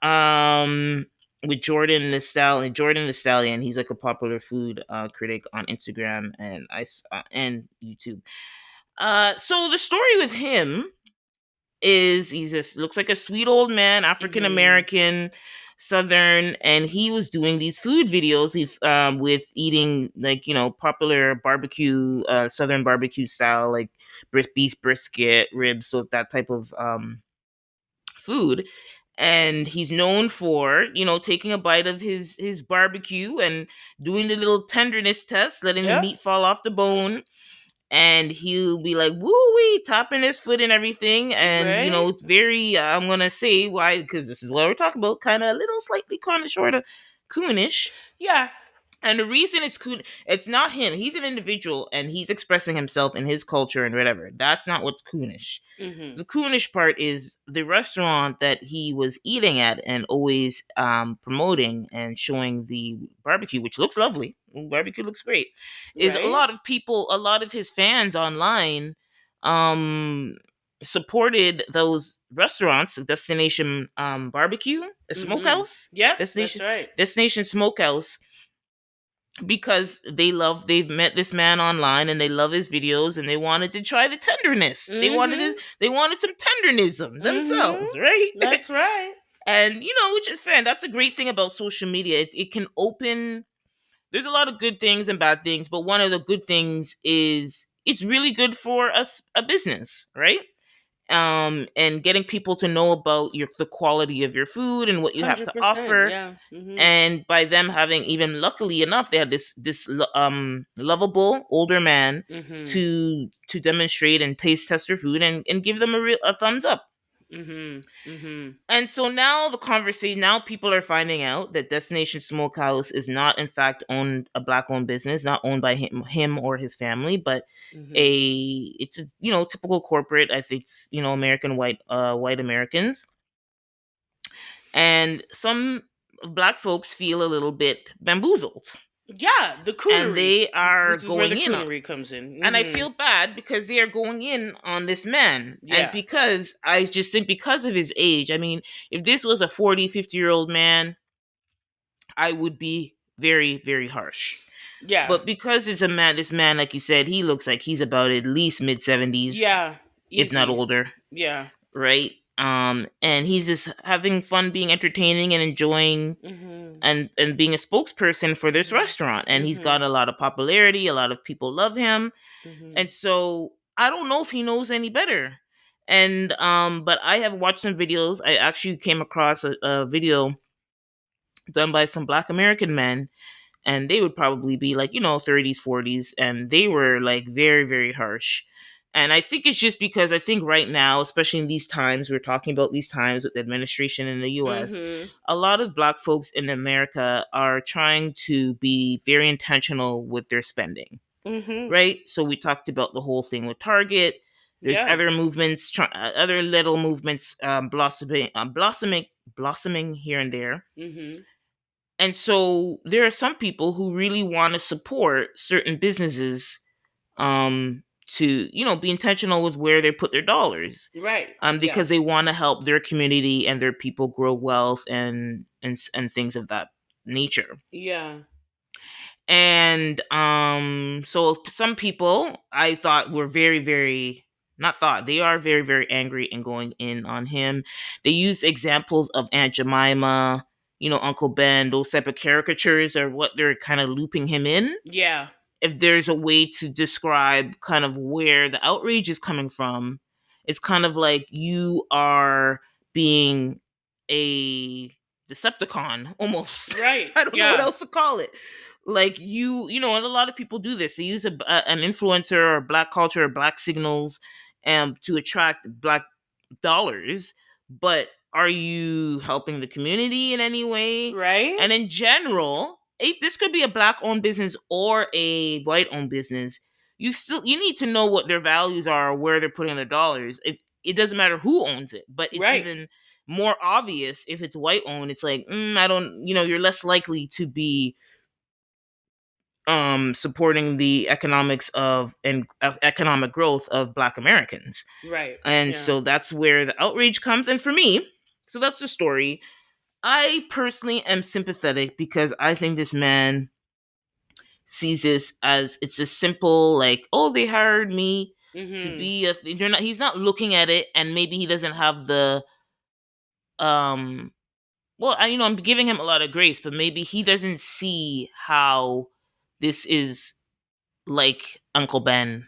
Speaker 1: Um with Jordan the Stallion. He's like a popular food critic on Instagram and YouTube. So the story with him is he's just looks like a sweet old man, African
Speaker 2: Mm-hmm.
Speaker 1: American, Southern, and he was doing these food videos with eating, like, popular barbecue, Southern barbecue style, like beef brisket, ribs, so that type of food. And he's known for, taking a bite of his barbecue and doing the little tenderness test, letting the
Speaker 2: Yep.
Speaker 1: meat fall off the bone, and he'll be like woo wee, tapping his foot and everything. And
Speaker 2: Right.
Speaker 1: it's very, I'm gonna say why, because this is what we're talking about, kind of a little slightly kind of short of coonish.
Speaker 2: Yeah.
Speaker 1: And the reason it's not him. He's an individual and he's expressing himself in his culture and whatever. That's not what's coonish.
Speaker 2: Mhm.
Speaker 1: The coonish part is the restaurant that he was eating at and always promoting and showing the barbecue, which looks lovely. Barbecue looks great. Is a
Speaker 2: Right?
Speaker 1: lot of people, a lot of his fans online, um, supported those restaurants, Destination Barbecue, a
Speaker 2: Mhm.
Speaker 1: smokehouse,
Speaker 2: Yep, that's
Speaker 1: Destination
Speaker 2: right.
Speaker 1: Destination Smokehouse, because they've met this man online and they love his videos and they wanted to try the tenderness.
Speaker 2: Mhm.
Speaker 1: They wanted some tendernism
Speaker 2: Mhm.
Speaker 1: themselves, right?
Speaker 2: That's right.
Speaker 1: And which is fair. That's a great thing about social media. It can open. There's a lot of good things and bad things, but one of the good things is it's really good for us a business, right? And getting people to know about the quality of your food and what you have to
Speaker 2: 100%.
Speaker 1: offer,
Speaker 2: Yeah. Mhm.
Speaker 1: and by them having, even luckily enough, they had this lovable older man
Speaker 2: Mhm.
Speaker 1: to demonstrate and taste test their food and give them a thumbs up.
Speaker 2: Mhm. Mhm.
Speaker 1: And so now the conversation, now people are finding out that Destination Smokehouse is not in fact owned a black owned business, not owned by him or his family, but
Speaker 2: Mhm.
Speaker 1: it's a typical corporate. I think it's American white Americans. And some black folks feel a little bit bamboozled,
Speaker 2: Yeah, the
Speaker 1: and
Speaker 2: coonery.
Speaker 1: they are
Speaker 2: This is where the
Speaker 1: going in on,
Speaker 2: coonery comes in.
Speaker 1: and I
Speaker 2: Mhm.
Speaker 1: feel bad because they are going in on this man. And
Speaker 2: Yeah.
Speaker 1: because I just think, because of his age, I mean, if this was a 40-50-year-old man, I would be very, very harsh.
Speaker 2: Yeah.
Speaker 1: But because it's a man, this man, like you said, he looks like he's about at least mid 70s,
Speaker 2: Yeah.
Speaker 1: if not
Speaker 2: Easy.
Speaker 1: older,
Speaker 2: Yeah.
Speaker 1: right? And he's just having fun, being entertaining and enjoying,
Speaker 2: Mhm.
Speaker 1: and being a spokesperson for this
Speaker 2: Mhm.
Speaker 1: restaurant. And he's got
Speaker 2: Mhm.
Speaker 1: a lot of popularity, a lot of people love him.
Speaker 2: Mhm.
Speaker 1: And so I don't know if he knows any better. And but I have watched some videos. I actually came across a video done by some black American men, and they would probably be like 30s 40s, and they were like very, very harsh. And I think it's just because I think right now, especially in these times, we're talking about these times with the administration in the US,
Speaker 2: Mhm.
Speaker 1: a lot of black folks in America are trying to be very intentional with their spending,
Speaker 2: Mhm.
Speaker 1: right? So we talked about the whole thing with Target. There's
Speaker 2: Yeah.
Speaker 1: other movements, other little movements, blossoming here and there.
Speaker 2: Mhm.
Speaker 1: And so there are some people who really want to support certain businesses, to be intentional with where they put their dollars,
Speaker 2: Right. Yeah.
Speaker 1: because they want to help their community and their people grow wealth and things of that nature.
Speaker 2: Yeah.
Speaker 1: And so some people, I thought, were very, very, not thought, they are very, very angry and going in on him. They use examples of Aunt Jemima, Uncle Ben. Those type of caricatures are what they're kind of looping him in.
Speaker 2: Yeah.
Speaker 1: If there's a way to describe kind of where the outrage is coming from, it's kind of like you are being a Decepticon almost.
Speaker 2: Right.
Speaker 1: I don't know what
Speaker 2: Yeah.
Speaker 1: else to call it. Like and a lot of people do this. They use an influencer or black culture or black signals to attract black dollars, but are you helping the community in any way?
Speaker 2: Right?
Speaker 1: And in general, this could be a black owned business or a white owned business. You need to know what their values are, where they're putting their dollars. If it doesn't matter who owns it, but it's
Speaker 2: Right.
Speaker 1: even more obvious if it's white owned. It's like, I don't, you're less likely to be supporting the economics of and economic growth of black Americans.
Speaker 2: Right.
Speaker 1: And
Speaker 2: Yeah.
Speaker 1: so that's where the outrage comes. And for me, so that's the story. I personally am sympathetic because I think this man sees this as it's a simple, like, oh, they hired me to
Speaker 2: Mhm.
Speaker 1: be a, you're not, he's not looking at it, and maybe he doesn't have the um well, I'm giving him a lot of grace, but maybe he doesn't see how this is like Uncle Ben, him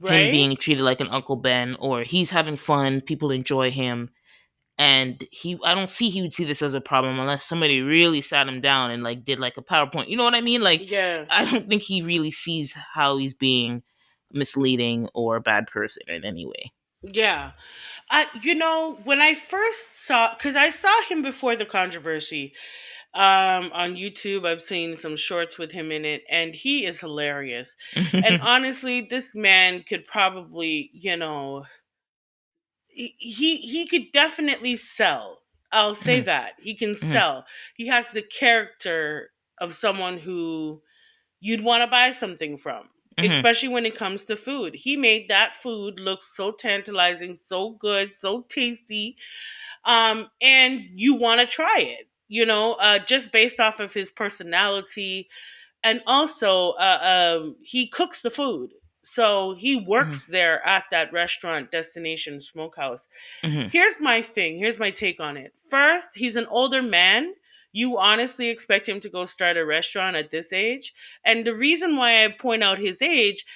Speaker 2: Right?
Speaker 1: being treated like an Uncle Ben, or he's having fun, people enjoy him. And I don't see he would see this as a problem unless somebody really sat him down and like did like a PowerPoint. You know what I mean? Like,
Speaker 2: Yeah.
Speaker 1: I don't think he really sees how he's being misleading or a bad person in any way.
Speaker 2: Yeah. When I first saw, because I saw him before the controversy, On YouTube. I've seen some shorts with him in it, and he is hilarious. And honestly, this man could probably, he could definitely sell. I'll say
Speaker 1: Mhm.
Speaker 2: that. He can
Speaker 1: Mhm.
Speaker 2: sell. He has the character of someone who you'd want to buy something from,
Speaker 1: Mhm.
Speaker 2: especially when it comes to food. He made that food look so tantalizing, so good, so tasty, and you want to try it. Just based off of his personality, and also he cooks the food. So he
Speaker 1: Mhm.
Speaker 2: works there at that restaurant, Destination Smokehouse.
Speaker 1: Mhm.
Speaker 2: Here's my thing. Here's my take on it. First, he's an older man. You honestly expect him to go start a restaurant at this age? And the reason why I point out his age,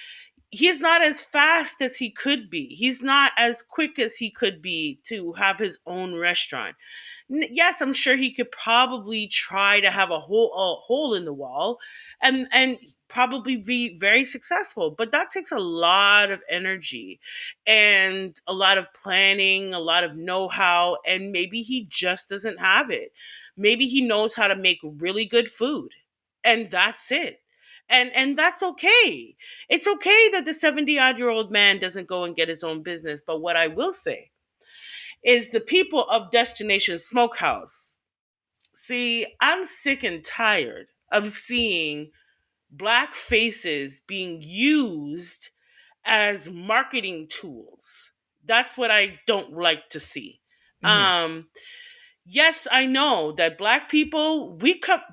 Speaker 2: he's not as fast as he could be. He's not as quick as he could be to have his own restaurant. Yes, I'm sure he could probably try to have a hole in the wall, and probably be very successful. But that takes a lot of energy and a lot of planning, a lot of know-how, and maybe he just doesn't have it. Maybe he knows how to make really good food, and that's it. And that's okay. It's okay that the 70-odd-year-old man doesn't go and get his own business. But what I will say is the people of Destination Smokehouse. See, I'm sick and tired of seeing black faces being used as marketing tools. That's what I don't like to see.
Speaker 1: Mhm.
Speaker 2: Um, yes, I know that black people, we cut.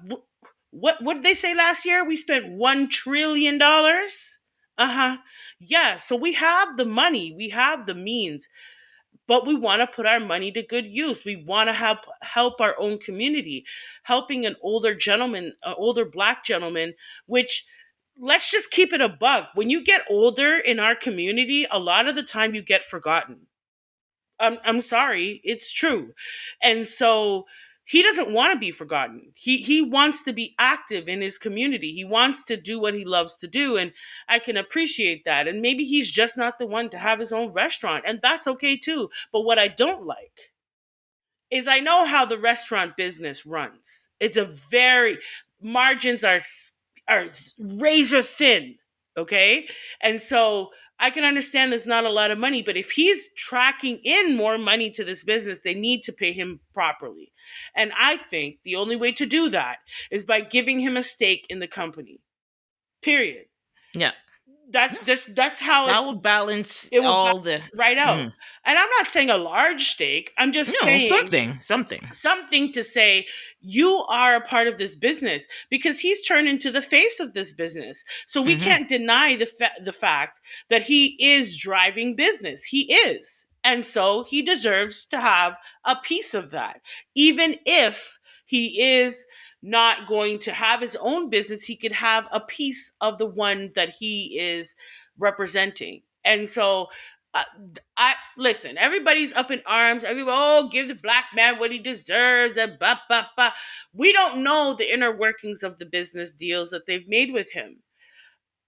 Speaker 2: What did they say last year? We spent $1 trillion. Uh huh. Yeah, so we have the money, we have the means, but we want to put our money to good use. We want to help our own community, helping an older gentleman, an older black gentleman, which, let's just keep it a buck. When you get older in our community, a lot of the time you get forgotten. I'm sorry, it's true. And so he doesn't want to be forgotten. He wants to be active in his community. He wants to do what he loves to do, and I can appreciate that. And maybe he's just not the one to have his own restaurant, and that's okay too. But what I don't like is I know how the restaurant business runs. It's a very margins are razor thin, okay? And so I can understand there's not a lot of money, but if he's tracking in more money to this business, they need to pay him properly. And I think the only way to do that is by giving him a stake in the company. Period.
Speaker 1: Yeah.
Speaker 2: That's how
Speaker 1: That would balance
Speaker 2: it will balance
Speaker 1: all the.
Speaker 2: right out.
Speaker 1: Mhm.
Speaker 2: And I'm not saying a large stake. I'm just
Speaker 1: No,
Speaker 2: saying
Speaker 1: something.
Speaker 2: something to say you are a part of this business, because he's turned into the face of this business. So we
Speaker 1: Mhm.
Speaker 2: can't deny the fact that he is driving business. He is. And so he deserves to have a piece of that. Even if he is not going to have his own business, he could have a piece of the one that he is representing. And so uh, I listen. Everybody's up in arms. Everybody, oh, give the black man what he deserves. And bah, bah, bah. We don't know the inner workings of the business deals that they've made with him.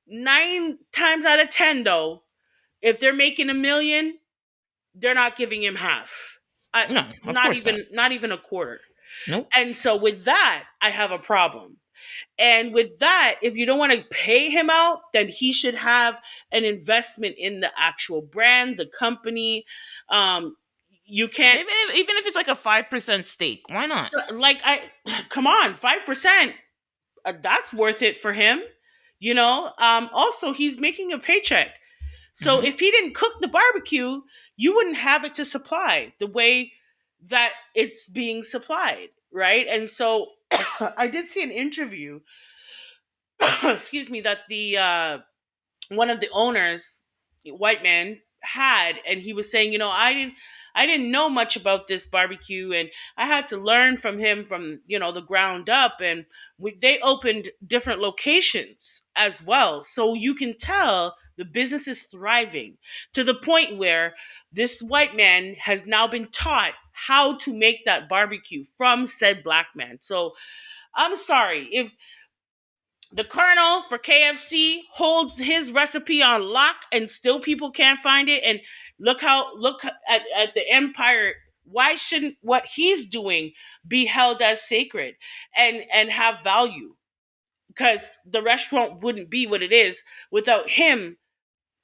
Speaker 2: 9 times out of 10, though, if they're making 1 million, they're not giving him half.
Speaker 1: No, of
Speaker 2: Not
Speaker 1: course not.
Speaker 2: even a quarter.
Speaker 1: Nope.
Speaker 2: And so with that, I have a problem. And with that, if you don't want to pay him out, then he should have an investment in the actual brand, the company. Um, you can't,
Speaker 1: Even if it's like a 5% stake, why not?
Speaker 2: like, come on, 5%. That's worth it for him. Also, he's making a paycheck. So
Speaker 1: Mhm.
Speaker 2: if he didn't cook the barbecue, you wouldn't have it to supply the way that it's being supplied, right? And so I did see an interview, excuse me, that the one of the owners, white man, had, and he was saying, I didn't know much about this barbecue, and I had to learn from him from the ground up. And they opened different locations as well, so you can tell the business is thriving to the point where this white man has now been taught how to make that barbecue from said black man. So I'm sorry if the Colonel for KFC holds his recipe on lock and still people can't find it. And look at the Empire Why shouldn't what he's doing be held as sacred and have value? Because the restaurant wouldn't be what it is without him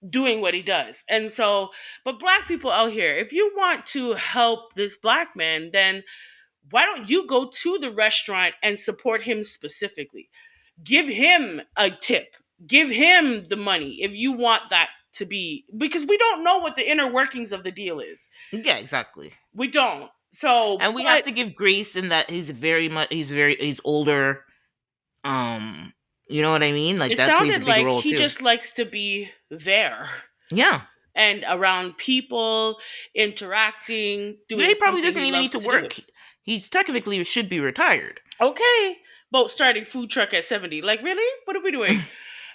Speaker 2: doing what he does. And so, but black people out here, if you want to help this black man, then why don't you go to the restaurant and support him specifically? Give him a tip, give him the money if you want that to be, because we don't know what the inner workings of the deal is.
Speaker 1: Yeah, exactly.
Speaker 2: We don't. So,
Speaker 1: And we have
Speaker 2: but
Speaker 1: to give grace in that he's older. Um, you know what I mean? Like
Speaker 2: it
Speaker 1: that plays a
Speaker 2: sounded
Speaker 1: big
Speaker 2: like
Speaker 1: role
Speaker 2: he
Speaker 1: too.
Speaker 2: just likes to be there
Speaker 1: Yeah.
Speaker 2: and around people, interacting,
Speaker 1: Yeah,
Speaker 2: doing
Speaker 1: he probably
Speaker 2: something
Speaker 1: doesn't
Speaker 2: he
Speaker 1: even need
Speaker 2: loves
Speaker 1: to
Speaker 2: to do.
Speaker 1: work. He's technically should be retired.
Speaker 2: Okay, about starting food truck at 70. Like, really? What are we doing?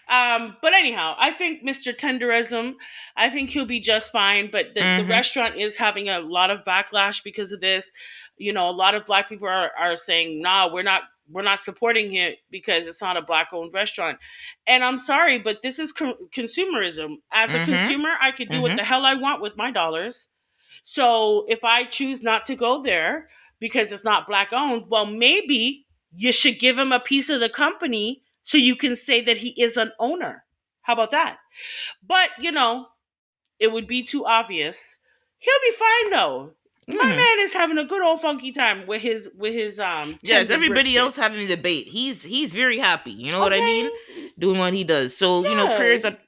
Speaker 2: But anyhow, I think Mr. Tenderism, I think he'll be just fine. But the
Speaker 1: Mm-hmm.
Speaker 2: restaurant is having a lot of backlash because of this. You know, a lot of black people are saying, nah, we're not supporting it because it's not a black owned restaurant. And I'm sorry, but this is consumerism. As a
Speaker 1: Mm-hmm.
Speaker 2: consumer, I could do what
Speaker 1: Mm-hmm.
Speaker 2: the hell I want with my dollars. So if I choose not to go there because it's not black owned, well, maybe you should give him a piece of the company so you can say that he is an owner. How about that? But, it would be too obvious. He'll be fine though. My
Speaker 1: Mm-hmm.
Speaker 2: man is having a good old funky time with his
Speaker 1: Yes,
Speaker 2: tender
Speaker 1: everybody
Speaker 2: brisket.
Speaker 1: else having a debate. He's very happy. You know what I mean?
Speaker 2: Okay.
Speaker 1: Doing what he does. So
Speaker 2: Yeah.
Speaker 1: prayers up.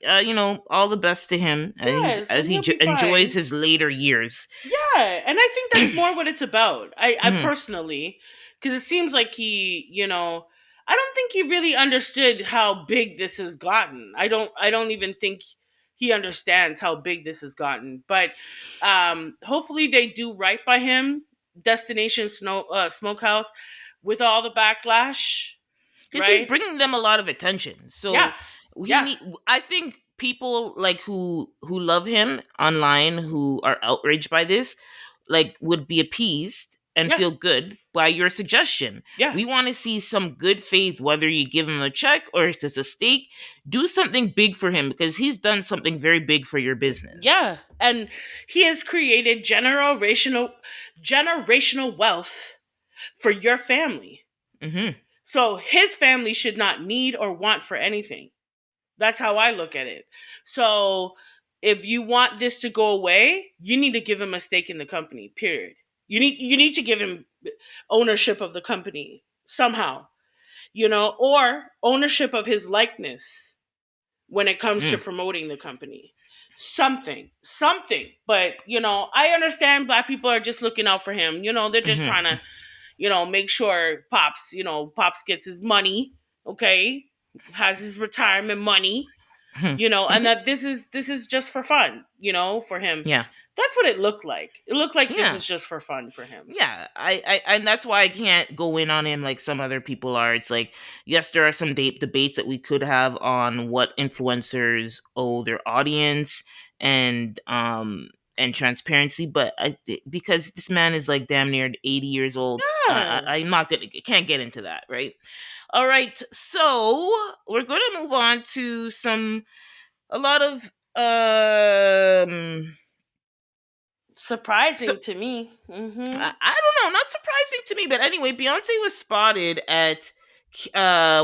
Speaker 1: All the best to him. He's
Speaker 2: Yes,
Speaker 1: as
Speaker 2: and
Speaker 1: he
Speaker 2: he'll be
Speaker 1: enjoys
Speaker 2: fine.
Speaker 1: his later years.
Speaker 2: Yeah, and I think that's more what it's about. I
Speaker 1: Mm-hmm.
Speaker 2: personally, because it seems like I don't think he really understood how big this has gotten. I don't even think he understands how big this has gotten. But hopefully they do right by him. Destination Smokehouse, with all the backlash,
Speaker 1: Because he's
Speaker 2: right?
Speaker 1: bringing them a lot of attention.
Speaker 2: Yeah,
Speaker 1: So he
Speaker 2: yeah,
Speaker 1: need. I think people like who love him online, who are outraged by this, like would be appeased and
Speaker 2: yeah,
Speaker 1: feel good by your suggestion.
Speaker 2: yeah.
Speaker 1: We want to see some good faith, whether you give him a check or if it's a steak. Do something big for him because he's done something very big for your business.
Speaker 2: Yeah, and he has created generational wealth for your family.
Speaker 1: Mm-hmm.
Speaker 2: So his family should not need or want for anything. That's how I look at it. So if you want this to go away, you need to give him a stake in the company. Period. You need to give him ownership of the company somehow, or ownership of his likeness when it comes to
Speaker 1: Mm.
Speaker 2: promoting the company. Something. But, I understand black people are just looking out for him. They're just trying
Speaker 1: Mm-hmm.
Speaker 2: to, make sure Pops gets his money, okay? Has his retirement money, and that this is just for fun, for him.
Speaker 1: Yeah.
Speaker 2: That's what it looked like. It looked like this
Speaker 1: Yeah.
Speaker 2: is just for fun for him.
Speaker 1: Yeah, and that's why I can't go in on him like some other people are. It's like, yes, there are some debates that we could have on what influencers owe their audience and transparency, but because this man is like damn near 80 years old,
Speaker 2: Yeah.
Speaker 1: I'm not gonna can't get into that, right? All right, so we're gonna move on to a lot of so
Speaker 2: Surprising to me. Mm-hmm.
Speaker 1: I don't know, not surprising to me, but anyway, Beyonce was spotted at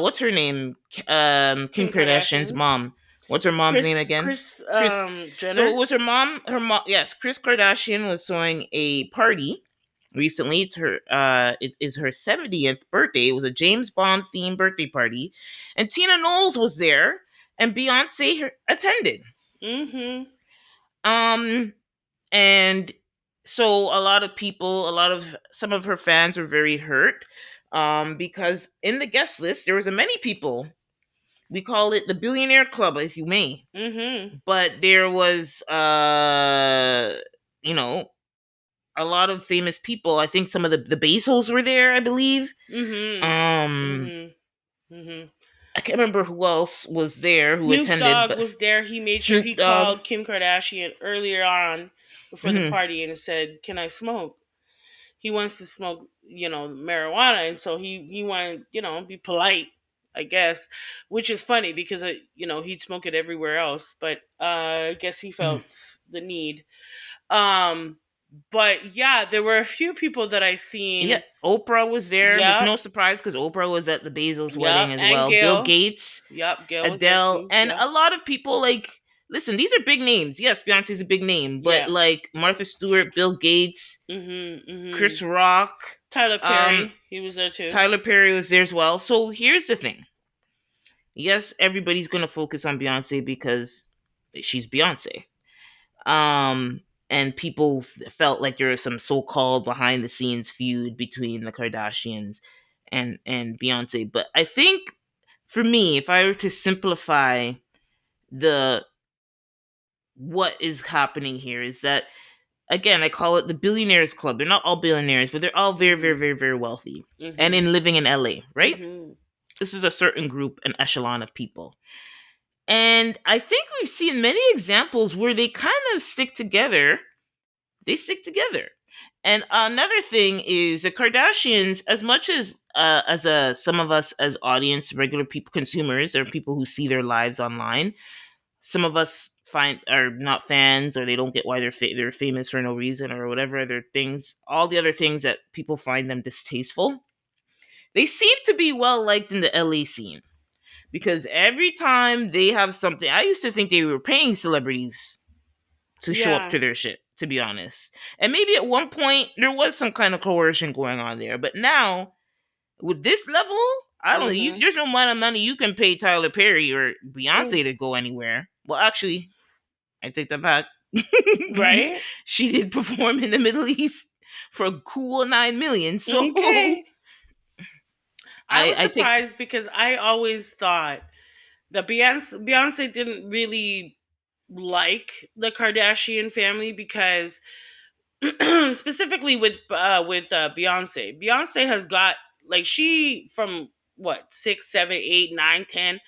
Speaker 1: what's her name? Kim
Speaker 2: Kim
Speaker 1: Kardashian's
Speaker 2: Kardashian's.
Speaker 1: mom. What's her mom's name again?
Speaker 2: Chris
Speaker 1: Chris. So
Speaker 2: Jenner.
Speaker 1: it was her mom, yes, Chris Kardashian was throwing a party recently. It is her 70th birthday. It was a James Bond themed birthday party, and Tina Knowles was there, and Beyonce attended.
Speaker 2: Mm-hmm.
Speaker 1: Um and so a lot of some of her fans were very hurt, because in the guest list there was a many people. We call it the billionaire club, if you may,
Speaker 2: Mm-hmm.
Speaker 1: but there was you know a lot of famous people. I think some of the Basils were there, I believe.
Speaker 2: Mm-hmm.
Speaker 1: um
Speaker 2: Mm-hmm. Mm-hmm.
Speaker 1: I can't remember who else was there who
Speaker 2: Snoop
Speaker 1: attended,
Speaker 2: Dogg
Speaker 1: but
Speaker 2: was there. He made sure
Speaker 1: Snoop
Speaker 2: he
Speaker 1: Dogg.
Speaker 2: called Kim Kardashian earlier on before the
Speaker 1: Hmm.
Speaker 2: party and said, "Can I smoke?" He wants to smoke, marijuana, and so he wanted, be polite, I guess, which is funny because he'd smoke it everywhere else, but I guess he
Speaker 1: Hmm.
Speaker 2: felt the need. Um, But yeah, there were a few people that I
Speaker 1: Yeah,
Speaker 2: seen.
Speaker 1: Oprah was there. It's
Speaker 2: Yep,
Speaker 1: no surprise because Oprah was at the Bezos
Speaker 2: yep,
Speaker 1: wedding as
Speaker 2: and
Speaker 1: well. Bill
Speaker 2: Gail.
Speaker 1: Gates,
Speaker 2: Yep, Gail was there
Speaker 1: Adele,
Speaker 2: too.
Speaker 1: and
Speaker 2: Yep.
Speaker 1: a lot of people like. Listen, these are big names. Yes, Beyonce's a big name, but
Speaker 2: Yeah.
Speaker 1: like Martha Stewart, Bill Gates,
Speaker 2: Mhm.
Speaker 1: Chris
Speaker 2: Mhm.
Speaker 1: Rock,
Speaker 2: Tyler
Speaker 1: um,
Speaker 2: Perry, he was there too.
Speaker 1: Tyler Perry was there as well. So here's the thing. Yes, everybody's gonna focus on Beyonce because she's Beyonce. Um, and people felt like there was some so-called behind the scenes feud between the Kardashians and Beyonce. But I think for me, if I were to simplify the what is happening here is that again, I call it the billionaires club. They're not all billionaires, but they're all very, very,
Speaker 2: Mhm.
Speaker 1: very, very wealthy and
Speaker 2: Mhm.
Speaker 1: in living in LA, right?
Speaker 2: Mhm.
Speaker 1: This is a certain group, an echelon of people. And I think we've seen many examples where they kind of stick together. They stick together. And another thing is the Kardashians, as much as some of us as audience, regular people, consumers, or people who see their lives online, some of us find are not fans or they don't get why they're famous for no reason or whatever other things. All the other things that people find them distasteful. They seem to be well liked in the LA scene because every time they have something, I used to think they were paying celebrities to show up
Speaker 2: Yeah.
Speaker 1: to their shit, to be honest. And maybe at one point there was some kind of coercion going on there, but now with this level, I don't know.
Speaker 2: Mhm.
Speaker 1: There's no amount of money you can pay Tyler Perry or
Speaker 2: Mm.
Speaker 1: Beyonce to go anywhere. Well, actually, I take that back.
Speaker 2: Right?
Speaker 1: She did perform in the Middle East for a cool 9 million. So
Speaker 2: Okay. I was
Speaker 1: I take.
Speaker 2: surprised because I always thought that Beyonce didn't really like the Kardashian family because specifically with Beyonce. Beyonce has got like she from what 6, 7, 8, 9, 10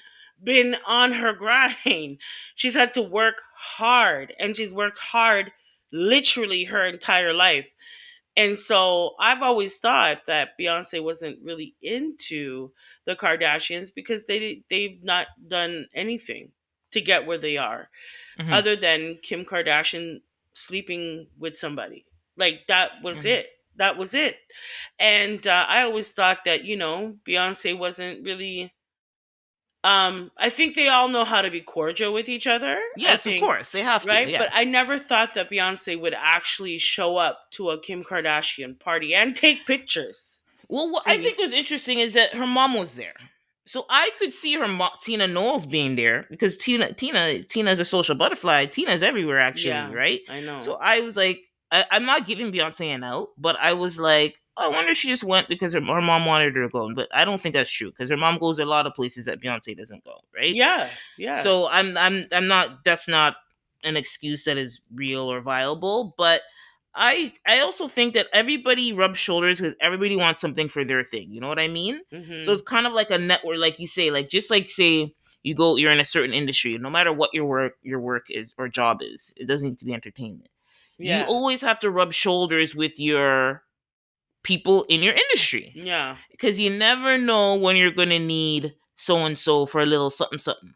Speaker 2: been on her grind. She's had to work hard, and she's worked hard literally her entire life. And so I've always thought that Beyonce wasn't really into the Kardashians because they've not done anything to get where they are
Speaker 1: Mhm,
Speaker 2: other than Kim Kardashian sleeping with somebody. Like that was
Speaker 1: mhm.
Speaker 2: it. That was it. And I always thought that Beyonce wasn't really. I think they all know how to be cordial with each other. I
Speaker 1: Yes, of
Speaker 2: think,
Speaker 1: course they have to.
Speaker 2: right? But
Speaker 1: Yeah.
Speaker 2: I never thought that Beyonce would actually show up to a Kim Kardashian party and take pictures.
Speaker 1: Well, what I
Speaker 2: See?
Speaker 1: think was interesting is that her mom was there, so I could see her mom, Tina Knowles, being there because Tina's a social butterfly. Tina's everywhere, actually,
Speaker 2: Yeah,
Speaker 1: right?
Speaker 2: I know.
Speaker 1: So I was like, I'm not giving Beyonce an out, but I was like, oh, I wonder if she just went because her mom wanted her to go. But I don't think that's true because her mom goes a lot of places that Beyonce doesn't go, right?
Speaker 2: Yeah, yeah.
Speaker 1: So I'm not. That's not an excuse that is real or viable, but I also think that everybody rubs shoulders because everybody wants something for their thing. You know what I mean? So it's
Speaker 2: Mhm.
Speaker 1: kind of like a network, like you say, like just like say you're in a certain industry, no matter what your work is or job is, it doesn't need to be entertainment. You
Speaker 2: Yeah.
Speaker 1: always have to rub shoulders with your people in your industry
Speaker 2: Yeah.
Speaker 1: because you never know when you're gonna need so and so for a little something something.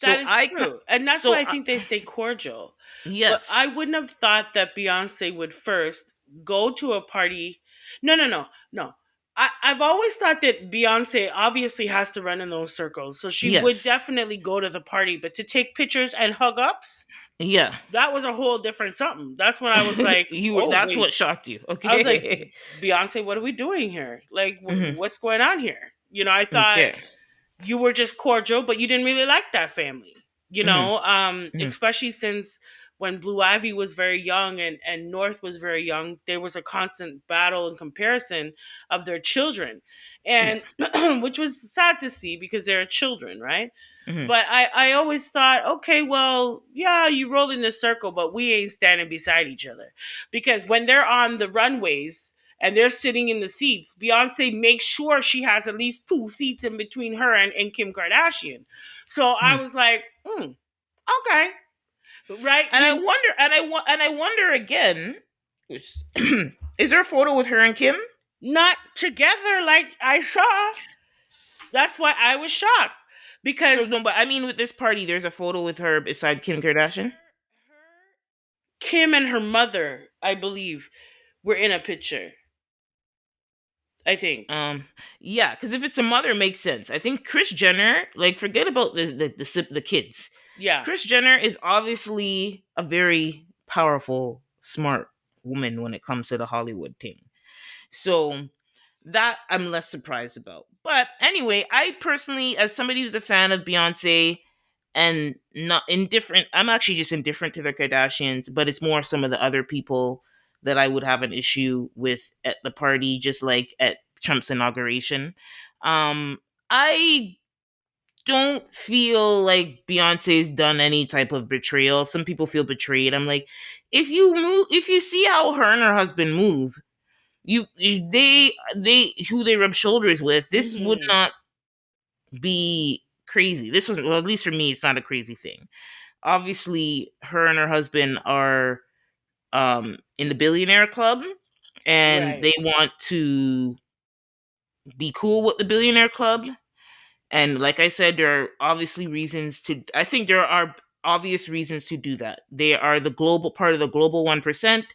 Speaker 2: That
Speaker 1: So
Speaker 2: is
Speaker 1: I ca-
Speaker 2: true. And that's why
Speaker 1: so
Speaker 2: I think they stay cordial. But I
Speaker 1: yes,
Speaker 2: wouldn't have thought that Beyonce would first go to a party. No, no, no, no. I've always thought that Beyonce obviously has to run in those circles. So she would
Speaker 1: yes,
Speaker 2: definitely go to the party. But to take pictures and hug ups,
Speaker 1: yeah.
Speaker 2: that was a whole different something. That's when I was like,
Speaker 1: You were.
Speaker 2: oh,
Speaker 1: That's
Speaker 2: wait.
Speaker 1: what shocked you.
Speaker 2: I was like,
Speaker 1: Okay.
Speaker 2: Beyonce, what are we doing here? Like,
Speaker 1: Hmm.
Speaker 2: what's going on here? I thought
Speaker 1: Okay.
Speaker 2: you were just cordial, but you didn't really like that family.
Speaker 1: Hmm. Hmm.
Speaker 2: Especially since when Blue Ivy was very young and North was very young, there was a constant battle and comparison of their children,
Speaker 1: Yeah.
Speaker 2: and which was sad to see because they're children, right?
Speaker 1: Hmm.
Speaker 2: But I always thought, okay, well, yeah, you roll in the circle, but we ain't standing beside each other. Because when they're on the runways and they're sitting in the seats, Beyonce makes sure she has at least two seats in between her and Kim Kardashian. So I
Speaker 1: Hmm.
Speaker 2: was like, okay, right?
Speaker 1: And I wonder, and I wonder again. which- is there a photo with her and Kim?
Speaker 2: Not together like I saw. That's why I was shocked
Speaker 1: So
Speaker 2: because
Speaker 1: no, but I mean, with this party, there's a photo with her beside Kim Kardashian.
Speaker 2: Kim and her mother, I believe, were in a picture. I think.
Speaker 1: Um, yeah, because if it's a mother, it makes sense. I think Chris Jenner, like, forget about the kids.
Speaker 2: Yeah.
Speaker 1: Chris Jenner is obviously a very powerful, smart woman when it comes to the Hollywood thing. So that I'm less surprised about. But anyway, I personally, as somebody who's a fan of Beyonce and not indifferent, I'm actually just indifferent to the Kardashians, but it's more some of the other people that I would have an issue with at the party, just like at Trump's inauguration. I don't feel like Beyonce's done any type of betrayal. Some people feel betrayed. I'm like, if you see how her and her husband move, they who they rub shoulders with, this would
Speaker 2: Mhm.
Speaker 1: not be crazy. This wasn't, well, at least for me, it's not a crazy thing. Obviously, her and her husband are in the billionaire club, and
Speaker 2: Right.
Speaker 1: they want to be cool with the billionaire club. And like I said, there are obviously reasons to, I think there are obvious reasons to do that. They are the global part of the global 1%,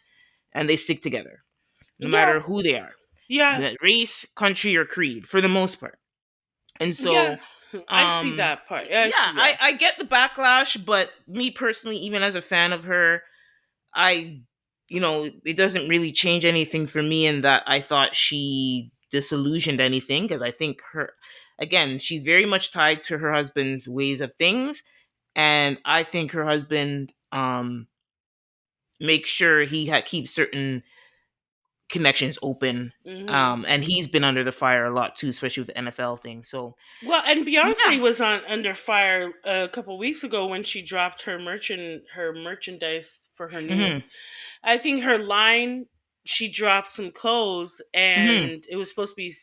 Speaker 1: and they stick together no
Speaker 2: Yeah.
Speaker 1: matter who they are,
Speaker 2: Yeah.
Speaker 1: the race, country, or creed, for the most part. And
Speaker 2: Yeah.
Speaker 1: so,
Speaker 2: I see that part. I
Speaker 1: yeah,
Speaker 2: see. Yeah.
Speaker 1: I get the backlash, but me personally, even as a fan of her, I, it doesn't really change anything for me in that I thought she disillusioned anything, because I think again, she's very much tied to her husband's ways of things. And I think her husband makes sure keeps certain connections open.
Speaker 2: Mhm.
Speaker 1: And he's been under the fire a lot too, especially with the NFL thing. So,
Speaker 2: Well, and
Speaker 1: yeah.
Speaker 2: Beyonce was on under fire a couple weeks ago when she dropped her merchandise for her new.
Speaker 1: Hmm.
Speaker 2: I think her line, she dropped some clothes
Speaker 1: Hmm.
Speaker 2: and it was supposed to be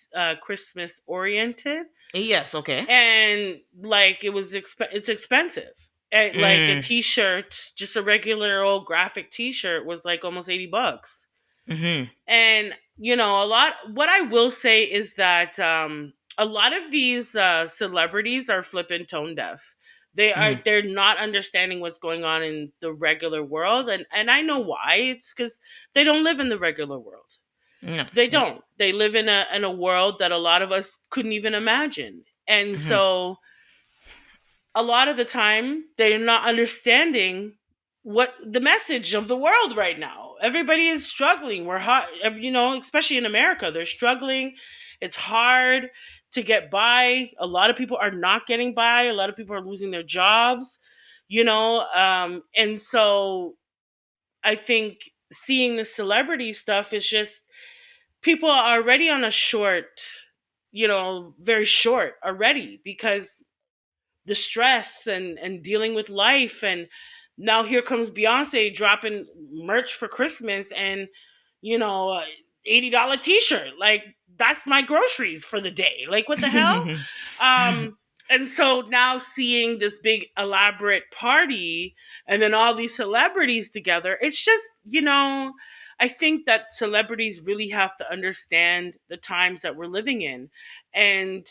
Speaker 2: Christmas oriented,
Speaker 1: Yes. Okay.
Speaker 2: and like it's expensive. And like a
Speaker 1: Mm.
Speaker 2: t-shirt, just a regular old graphic t-shirt was like almost $80.
Speaker 1: Hmm.
Speaker 2: And a lot, what I will say is that a lot of these celebrities are flipping tone deaf.
Speaker 1: Hmm.
Speaker 2: They're not understanding what's going on in the regular world, and I know why. It's because they don't live in the regular world.
Speaker 1: No.
Speaker 2: They
Speaker 1: Yeah.
Speaker 2: don't. They live in a world that a lot of us couldn't even imagine. And
Speaker 1: Hmm.
Speaker 2: so a lot of the time they're not understanding what the message of the world right now. Everybody is struggling. We're hot, especially in America. They're struggling. It's hard to get by. A lot of people are not getting by. A lot of people are losing their jobs. And so I think seeing the celebrity stuff is just, people are already on a short, very short already, because the stress and dealing with life. And now here comes Beyonce dropping merch for Christmas, and you know a $80 t-shirt. Like, that's my groceries for the day. Like, what the hell? And so now seeing this big elaborate party and then all these celebrities together, it's just, I think that celebrities really have to understand the times that we're living in. And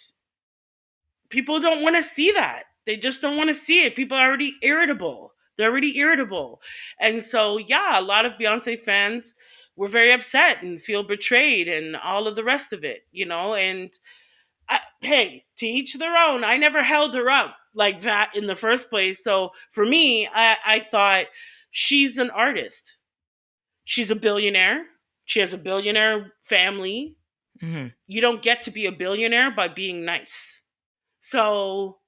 Speaker 2: people don't want to see that. They just don't want to see it. People are already irritable. They're already irritable. And so, yeah, a lot of Beyonce fans were very upset and feel betrayed and all of the rest of it. And hey, to each their own. I never held her up like that in the first place. So for me, I thought she's an artist. She's a billionaire. She has a billionaire family.
Speaker 1: Hmm.
Speaker 2: You don't get to be a billionaire by being nice. So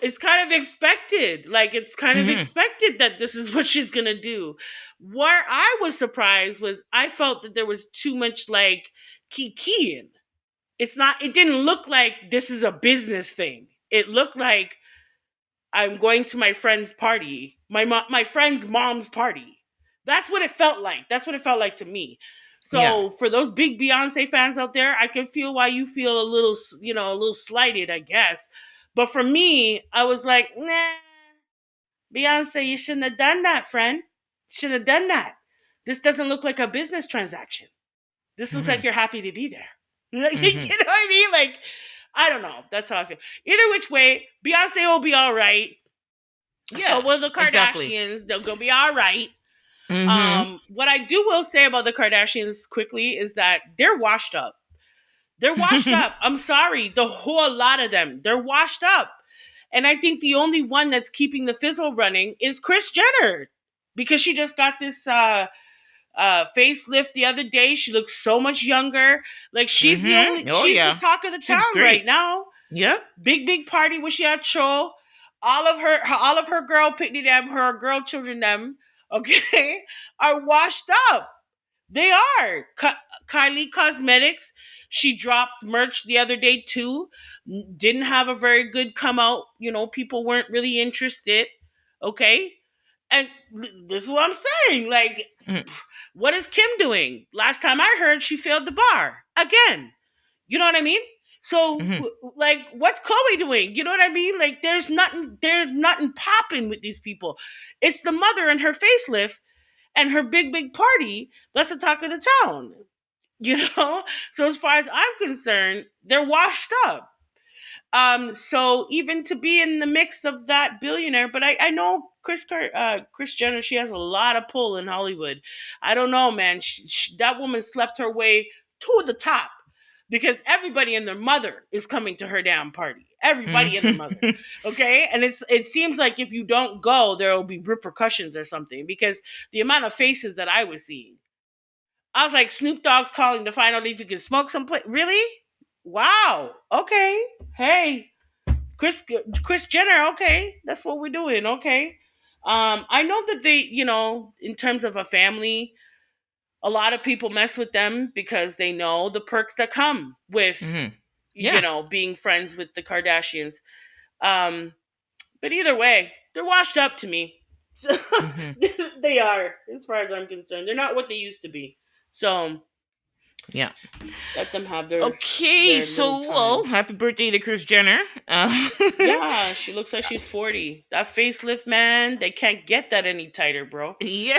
Speaker 2: it's kind of expected. Like, it's kind of
Speaker 1: Hmm.
Speaker 2: expected that this is what she's gonna do. Where I was surprised was I felt that there was too much like kikiing. It didn't look like this is a business thing. It looked like I'm going to my friend's party, my friend's mom's party. That's what it felt like. That's what it felt like to me.
Speaker 1: Yeah.
Speaker 2: So for those big Beyonce fans out there, I can feel why you feel a little, a little slighted, I guess. But for me, I was like, nah, Beyonce, you shouldn't have done that, friend. Should have done that. This doesn't look like a business transaction. This looks
Speaker 1: Hmm.
Speaker 2: like you're happy to be there. You know
Speaker 1: Hmm.
Speaker 2: what I mean? Like, I don't know. That's how I feel. Either which way, Beyonce will be all right. So
Speaker 1: Yeah.
Speaker 2: will the
Speaker 1: Exactly.
Speaker 2: Kardashians. They're gonna be all right.
Speaker 1: Mhm.
Speaker 2: What I do will say about the Kardashians quickly is that they're washed up. They're washed up. I'm sorry, the whole lot of them. They're washed up. And I think the only one that's keeping the fizzle running is Chris Jenner, because she just got this facelift the other day. She looks so much younger. Like
Speaker 1: Mhm. Oh
Speaker 2: she's the
Speaker 1: yeah.
Speaker 2: talk of the
Speaker 1: She looks
Speaker 2: town right
Speaker 1: great.
Speaker 2: now.
Speaker 1: Yep.
Speaker 2: Big party where she had show. All of her girl pitney them, her girl children them, okay, are washed up. They are. Kylie Cosmetics, she dropped merch the other day too. Didn't have a very good come out. People weren't really interested. Okay. And this is what I'm saying. Like,
Speaker 1: Mm.
Speaker 2: what is Kim doing? Last time I heard, she failed the bar again. You know what I mean? So,
Speaker 1: Mhm.
Speaker 2: like, what's Chloe doing? You know what I mean? Like, there's nothing popping with these people. It's the mother and her facelift and her big party that's the talk of the town. You know. So as far as I'm concerned, they're washed up. So even to be in the mix of that billionaire, but I know Chris Jenner, she has a lot of pull in Hollywood. I don't know, man. That woman slept her way to the top because everybody and their mother is coming to her damn party. Everybody and their mother.
Speaker 1: Mhm.
Speaker 2: Okay, and it seems like if you don't go, there will be repercussions or something because the amount of faces that I was seeing. I was like, Snoop Dogg's calling to find out if you can smoke some. Really? Wow. Okay. Hey, Chris Chris Jenner, okay, that's what we're doing, okay. I know that they, in terms of a family, a lot of people mess with them because they know the perks that come with,
Speaker 1: Mhm. Yeah.
Speaker 2: being friends with the Kardashians. Um, but either way, they're washed up to me. So
Speaker 1: Mhm.
Speaker 2: they are, as far as I'm concerned. They're not what they used to be. So
Speaker 1: Yeah.
Speaker 2: let them have their
Speaker 1: Okay,
Speaker 2: their little
Speaker 1: so well,
Speaker 2: time.
Speaker 1: happy birthday to Chris Jenner.
Speaker 2: Yeah, she looks like she's 40. That facelift, man, they can't get that any tighter, bro.
Speaker 1: Yeah.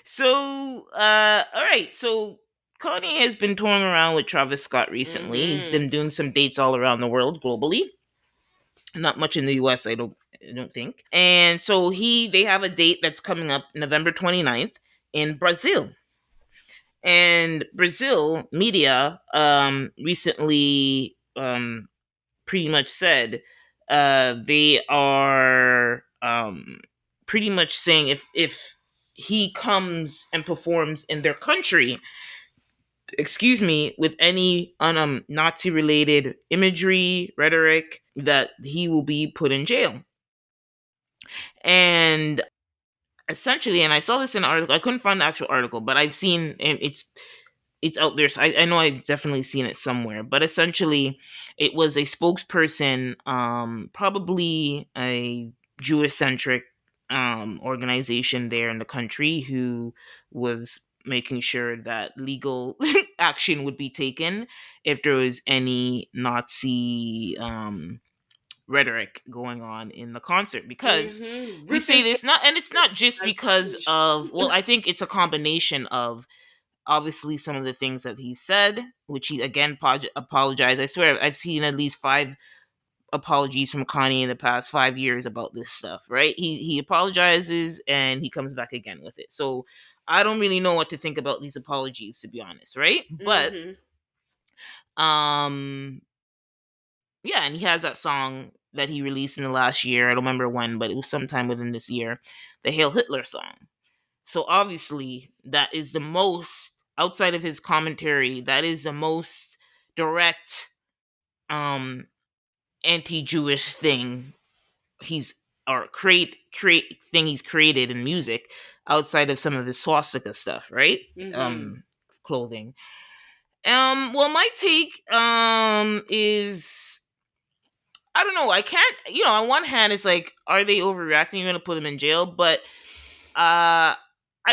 Speaker 1: So, all right. So Kanye has been touring around with Travis Scott recently. He's
Speaker 2: Mm-hmm.
Speaker 1: been doing some dates all around the world globally. Not much in the US, I don't think. And so they have a date that's coming up November 29th in Brazil. And Brazil media recently pretty much said they are pretty much saying if he comes and performs in their country, excuse me, with any Nazi related imagery, rhetoric, that he will be put in jail. And essentially, and I saw this in an article, I couldn't find the actual article, but I've seen, and it's out there. So I know I've definitely seen it somewhere. But essentially, it was a spokesperson, probably a Jewish centric organization there in the country, who was making sure that legal action would be taken if there was any Nazi rhetoric going on in the concert. Because
Speaker 2: Mm-hmm.
Speaker 1: we say
Speaker 2: Ruthless
Speaker 1: this not, and it's not just because
Speaker 2: transportation.
Speaker 1: of, well, I think it's a combination of obviously some of the things that he said, which he again apologized. I swear I've seen at least 5 apologies from Kanye in the past 5 years about this stuff. Right? He apologizes and he comes back again with it. So I don't really know what to think about these apologies, to be honest. Right? But
Speaker 2: Mm-hmm.
Speaker 1: um, yeah, and he has that song that he released in the last year. I don't remember when, but it was sometime within this year, the Hail Hitler song. So obviously, that is the most, outside of his commentary, that is the most direct anti-Jewish thing he's or create thing he's created in music, outside of some of his swastika stuff, right?
Speaker 2: Mm-hmm.
Speaker 1: Um Clothing. Well, my take is, I don't know. I can't, on one hand, it's like, are they overreacting? You're gonna put them in jail, but I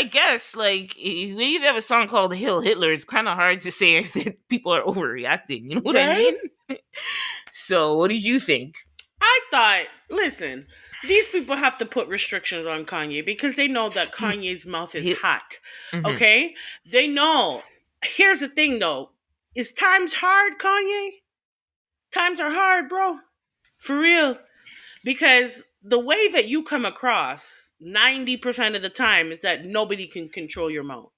Speaker 1: guess, like, when you have a song called "Hail Hitler," it's kind of hard to say that people are overreacting. You know what I mean?
Speaker 2: Right?
Speaker 1: So, what did you think?
Speaker 2: I thought, listen, these people have to put restrictions on Kanye because they know that Kanye's mouth is
Speaker 1: He,
Speaker 2: hot.
Speaker 1: hmm
Speaker 2: Okay? They know. Here's the thing though. Is times hard, Kanye? Times are hard, bro. For real. Because the way that you come across, 90% of the time is that nobody can control your mouth.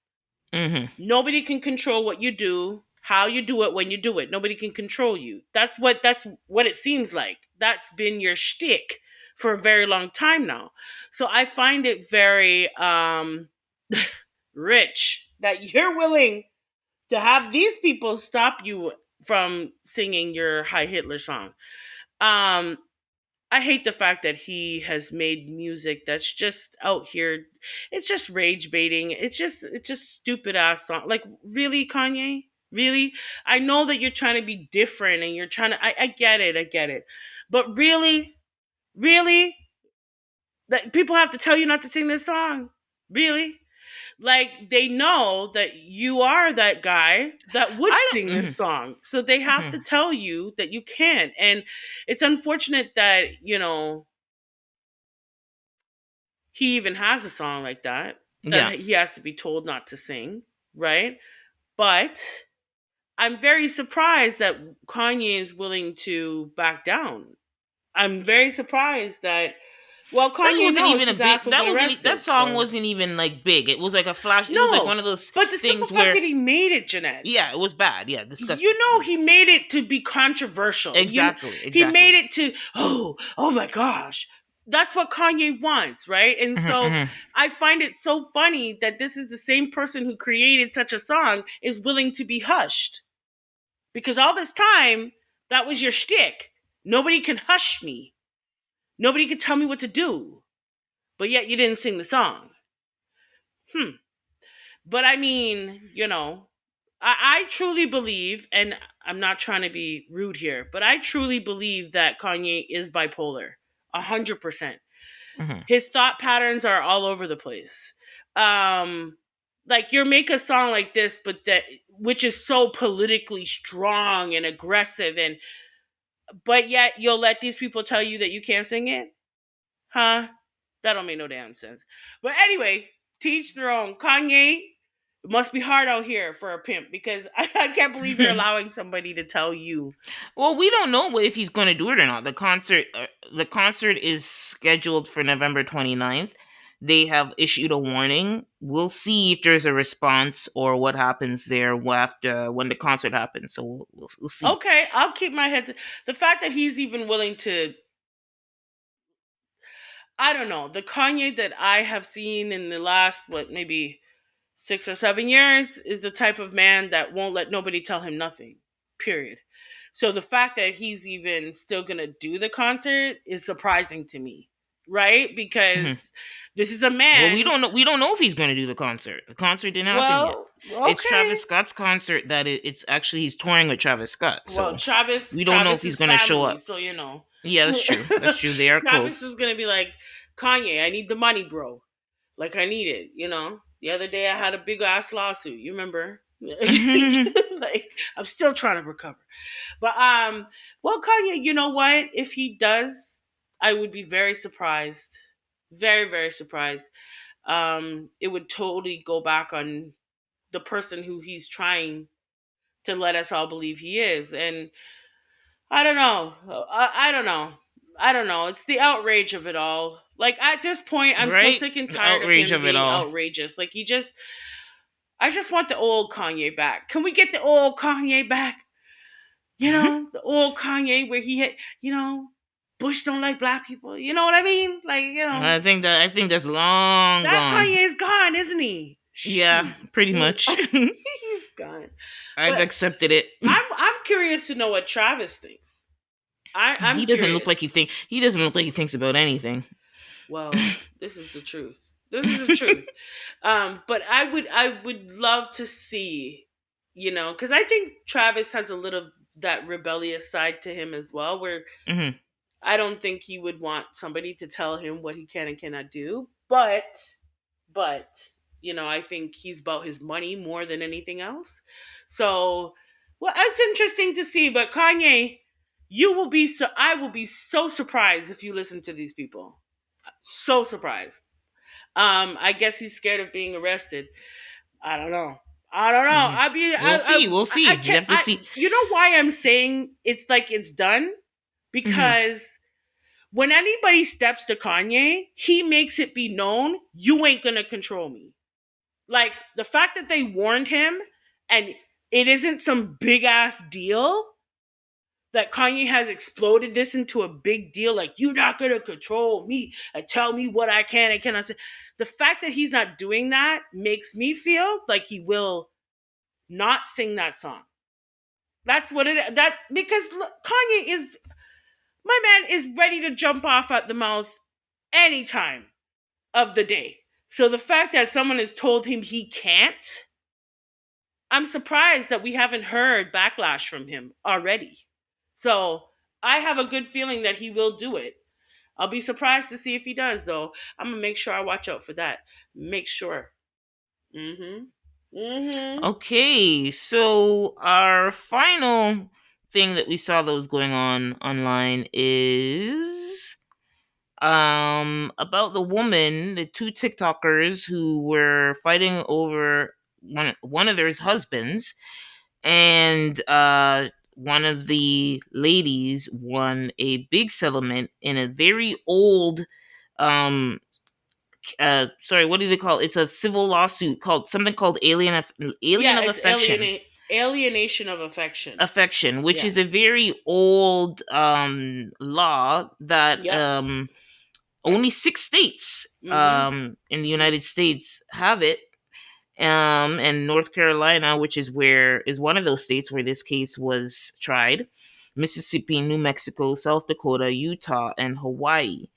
Speaker 1: Mhm.
Speaker 2: Nobody can control what you do, how you do it, when you do it. Nobody can control you. That's what it seems like. That's been your shtick for a very long time now. So I find it very rich that you're willing to have these people stop you from singing your High Hitler song. Um, I hate the fact that he has made music that's just out here. It's just rage baiting. It's just stupid ass song. Like, really, Kanye? Really? I know that you're trying to be different and you're trying to. I get it. I get it. But really, really, that people have to tell you not to sing this song. Really? Like, they know that you are that guy that would
Speaker 1: I
Speaker 2: sing
Speaker 1: don't.
Speaker 2: this song, so they have
Speaker 1: Mhm.
Speaker 2: to tell you that you can't. And it's unfortunate that he even has a song like that
Speaker 1: Yeah.
Speaker 2: that he has to be told not to sing, right? But I'm very surprised that Kanye is willing to back down. I'm very surprised that, well,
Speaker 1: That
Speaker 2: Kanye
Speaker 1: wasn't
Speaker 2: knows
Speaker 1: even a
Speaker 2: his ass
Speaker 1: big.
Speaker 2: will
Speaker 1: That
Speaker 2: get
Speaker 1: wasn't. That
Speaker 2: arrested.
Speaker 1: song
Speaker 2: So
Speaker 1: wasn't even like big. It was like a flash. It was like
Speaker 2: no,
Speaker 1: one of those
Speaker 2: but the simple
Speaker 1: things
Speaker 2: fact
Speaker 1: where,
Speaker 2: that he made it, Jeanette.
Speaker 1: yeah, it was bad. Yeah,
Speaker 2: You
Speaker 1: disgusting.
Speaker 2: know, he made it to be controversial.
Speaker 1: Exactly.
Speaker 2: He made
Speaker 1: Exactly.
Speaker 2: it to, oh my gosh. That's what Kanye wants, right? And
Speaker 1: Mhm,
Speaker 2: so
Speaker 1: mhm.
Speaker 2: I find it so funny that this is the same person who created such a song is willing to be hushed. Because all this time, that was your shtick. Nobody can hush me. Nobody can tell me what to do. But yet you didn't sing the song. Hmm. But I mean, I truly believe, and I'm not trying to be rude here, but I truly believe that Kanye is bipolar, 100%.
Speaker 1: Mhm.
Speaker 2: His thought patterns are all over the place. Um, like, you make a song like this, but that which is so politically strong and aggressive, but yet you'll let these people tell you that you can't sing it, huh? That don't make no damn sense. But anyway, teach their own. Kanye, it must be hard out here for a pimp because I can't believe you're allowing somebody to tell you.
Speaker 1: Well, we don't know if he's going to do it or not. The concert is scheduled for November 29th. They have issued a warning. We'll see if there's a response or what happens there after when the concert happens. So we'll see.
Speaker 2: Okay, I'll keep my head. The fact that he's even willing to, I don't know, the Kanye that I have seen in the last, what, maybe 6 or 7 years is the type of man that won't let nobody tell him nothing, period. So the fact that he's even still gonna do the concert is surprising to me, right?
Speaker 1: Mhm.
Speaker 2: Because this is a
Speaker 1: Well, we
Speaker 2: man.
Speaker 1: don't know. We don't know if he's going to do the concert. The concert didn't happen yet.
Speaker 2: Well,
Speaker 1: It's Travis
Speaker 2: okay.
Speaker 1: Scott's concert it's actually he's touring with Travis Scott.
Speaker 2: Well,
Speaker 1: So
Speaker 2: Travis
Speaker 1: we don't know if
Speaker 2: Travis
Speaker 1: he's
Speaker 2: is
Speaker 1: going to show
Speaker 2: family,
Speaker 1: up.
Speaker 2: so you know.
Speaker 1: Yeah, that's true. That's true. They are
Speaker 2: Travis
Speaker 1: close.
Speaker 2: is gonna be like, Kanye, I need the money, bro. Like, I need it, you know. The other day I had a big ass lawsuit. You remember? Like, I'm still trying to recover. But well, Kanye, you know what? If he does, I would be very surprised. Very, very surprised. It would totally go back on the person who he's trying to let us all believe he is. And I don't know. I don't know. I don't know. It's the outrage of it all. Like, at this point, I'm so
Speaker 1: Right?
Speaker 2: sick and
Speaker 1: The
Speaker 2: tired of
Speaker 1: outrage
Speaker 2: him
Speaker 1: of it
Speaker 2: being
Speaker 1: all.
Speaker 2: outrageous. Like, I just want the old Kanye back. Can we get the old Kanye back? The old Kanye where he had, Bush don't like black people. You know what I mean? Like,
Speaker 1: I think that's long
Speaker 2: that
Speaker 1: gone.
Speaker 2: Kanye is gone, isn't he?
Speaker 1: Yeah,
Speaker 2: Shoot.
Speaker 1: pretty much.
Speaker 2: He's gone.
Speaker 1: I've
Speaker 2: But
Speaker 1: accepted it.
Speaker 2: I'm curious to know what Travis thinks. I'm
Speaker 1: He doesn't look like
Speaker 2: curious.
Speaker 1: he doesn't look like he thinks about anything.
Speaker 2: Well, this is the truth. This is the truth. But I would love to see, because I think Travis has a little that rebellious side to him as well, where
Speaker 1: Mhm.
Speaker 2: I don't think he would want somebody to tell him what he can and cannot do. But I think he's about his money more than anything else. So, well, it's interesting to see. But Kanye, I will be so surprised if you listen to these people. So surprised. I guess he's scared of being arrested. I don't know. I don't know.
Speaker 1: Yeah. We'll see. We'll
Speaker 2: I
Speaker 1: see. We
Speaker 2: can't.
Speaker 1: have to see.
Speaker 2: You know why I'm saying it's like it's done?
Speaker 1: Mhm.
Speaker 2: Because When anybody steps to Kanye, he makes it be known you ain't gonna control me. Like the fact that they warned him and it isn't some big ass deal, that Kanye has exploded this into a big deal, like you're not gonna control me and tell me what I can and cannot say. The fact that he's not doing that makes me feel like he will not sing that song. That's what it that because look, Kanye is my man is ready to jump off at the mouth anytime of the day. So the fact that someone has told him he can't, I'm surprised that we haven't heard backlash from him already. So I have a good feeling that he will do it. I'll be surprised to see if he does, though. I'm gonna make sure I watch out for that. Make sure. Mm-hmm. Mm-hmm.
Speaker 1: Okay, so our final thing that we saw that was going on online is about the woman, the two TikTokers who were fighting over one of their husbands, and one of the ladies won a big settlement in a very old um sorry, what do they call it? It's a civil lawsuit called something called alien
Speaker 2: Yeah,
Speaker 1: of
Speaker 2: it's
Speaker 1: affection.
Speaker 2: alienation of affection.
Speaker 1: Affection, which
Speaker 2: Yeah.
Speaker 1: is a very old law that
Speaker 2: Yep.
Speaker 1: only 6 states
Speaker 2: Mm-hmm.
Speaker 1: in the United States have it. And North Carolina, which is one of those states where this case was tried, Mississippi, New Mexico, South Dakota, Utah, and Hawaii.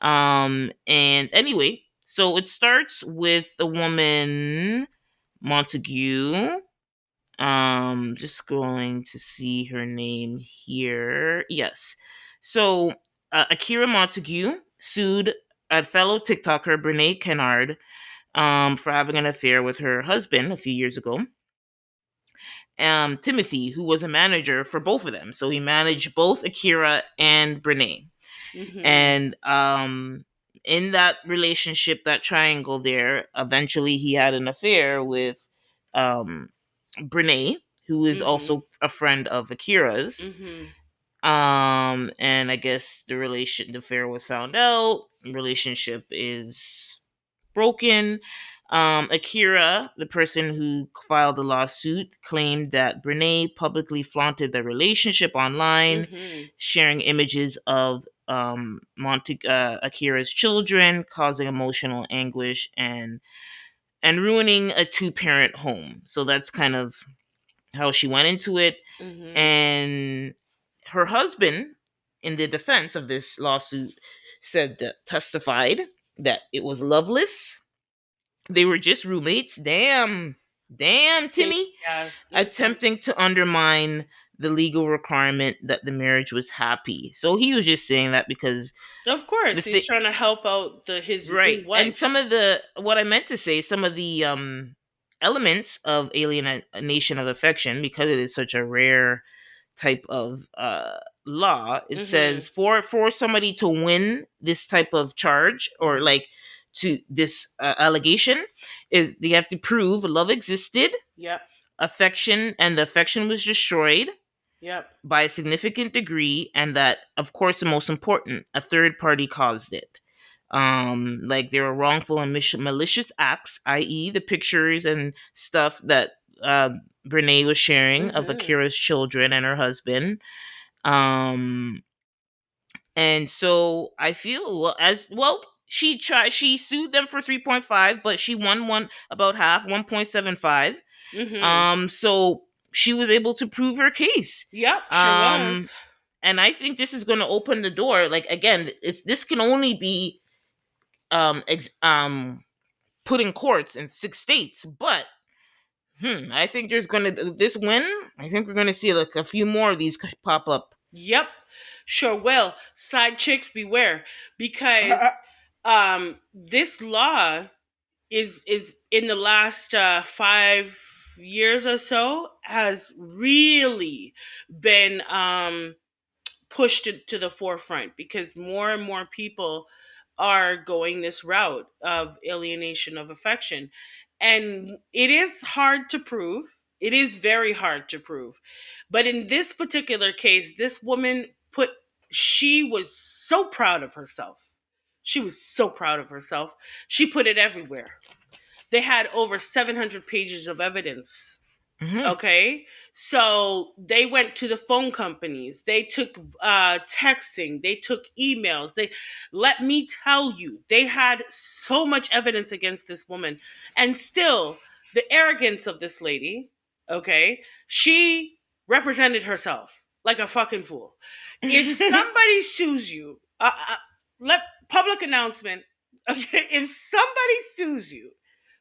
Speaker 1: And anyway, so it starts with the woman Montague. Just going to see her name here. Yes. So Akira Montague sued a fellow TikToker, Brene Kennard, for having an affair with her husband a few years ago, Timothy, who was a manager for both of them. So he managed both Akira and Brene.
Speaker 2: Mm-hmm.
Speaker 1: And in that relationship, that triangle there, eventually he had an affair with um, Brene, who is
Speaker 2: Mm-hmm.
Speaker 1: also a friend of Akira's.
Speaker 2: Mm-hmm.
Speaker 1: And I guess the affair was found out. Relationship is broken. Akira, the person who filed the lawsuit, claimed that Brene publicly flaunted the relationship online,
Speaker 2: Mm-hmm.
Speaker 1: sharing images of Akira's children, causing emotional anguish and ruining a two-parent home. So that's kind of how she went into it.
Speaker 2: Mm-hmm.
Speaker 1: And her husband, in the defense of this lawsuit, testified that it was loveless. They were just roommates. Damn, Timmy,
Speaker 2: Yes. Mm-hmm.
Speaker 1: attempting to undermine the legal requirement that the marriage was happy. So he was just saying that because
Speaker 2: Of
Speaker 1: the
Speaker 2: course, he's
Speaker 1: thing,
Speaker 2: trying to help out his
Speaker 1: right?
Speaker 2: new
Speaker 1: And
Speaker 2: wife.
Speaker 1: some of the what I meant to say, some of the elements of alienation of affection, because it is such a rare type of law. It
Speaker 2: Mm-hmm.
Speaker 1: says for somebody to win this type of charge, or
Speaker 2: Mm-hmm.
Speaker 1: like to this allegation, is they have to prove love existed,
Speaker 2: Yep.
Speaker 1: affection, and the affection was destroyed
Speaker 2: Yep.
Speaker 1: by a significant degree, and that, of course, the most important, a third party caused it. Like there were wrongful and malicious acts, i.e., the pictures and stuff that Brene was sharing of
Speaker 2: Mm-hmm.
Speaker 1: Akira's children and her husband. Um, and so I feel, well, as well, she sued them for 3.5, but she won about half, 1.75.
Speaker 2: Mm-hmm.
Speaker 1: So she was able to prove her case.
Speaker 2: Yep. Sure
Speaker 1: Um,
Speaker 2: was.
Speaker 1: and I think this is going to open the door. Like again, this can only be put in courts in 6 states, but I think there's going to this win. I think we're going to see like a few more of these pop up.
Speaker 2: Yep. Sure will. Side chicks beware, because this law is in the last 5 years or so has really been pushed to the forefront, because more and more people are going this route of alienation of affection. And it is hard to prove. It is very hard to prove. But in this particular case, this woman put she was so proud of herself. She was so proud of herself. She put it everywhere. They had over 700 pages of evidence.
Speaker 1: Mhm.
Speaker 2: Okay. So they went to the phone companies. They took texting. They took emails. Let me tell you, they had so much evidence against this woman. And still, the arrogance of this lady, okay, she represented herself like a fucking fool. If somebody sues you, let public announcement, okay, if somebody sues you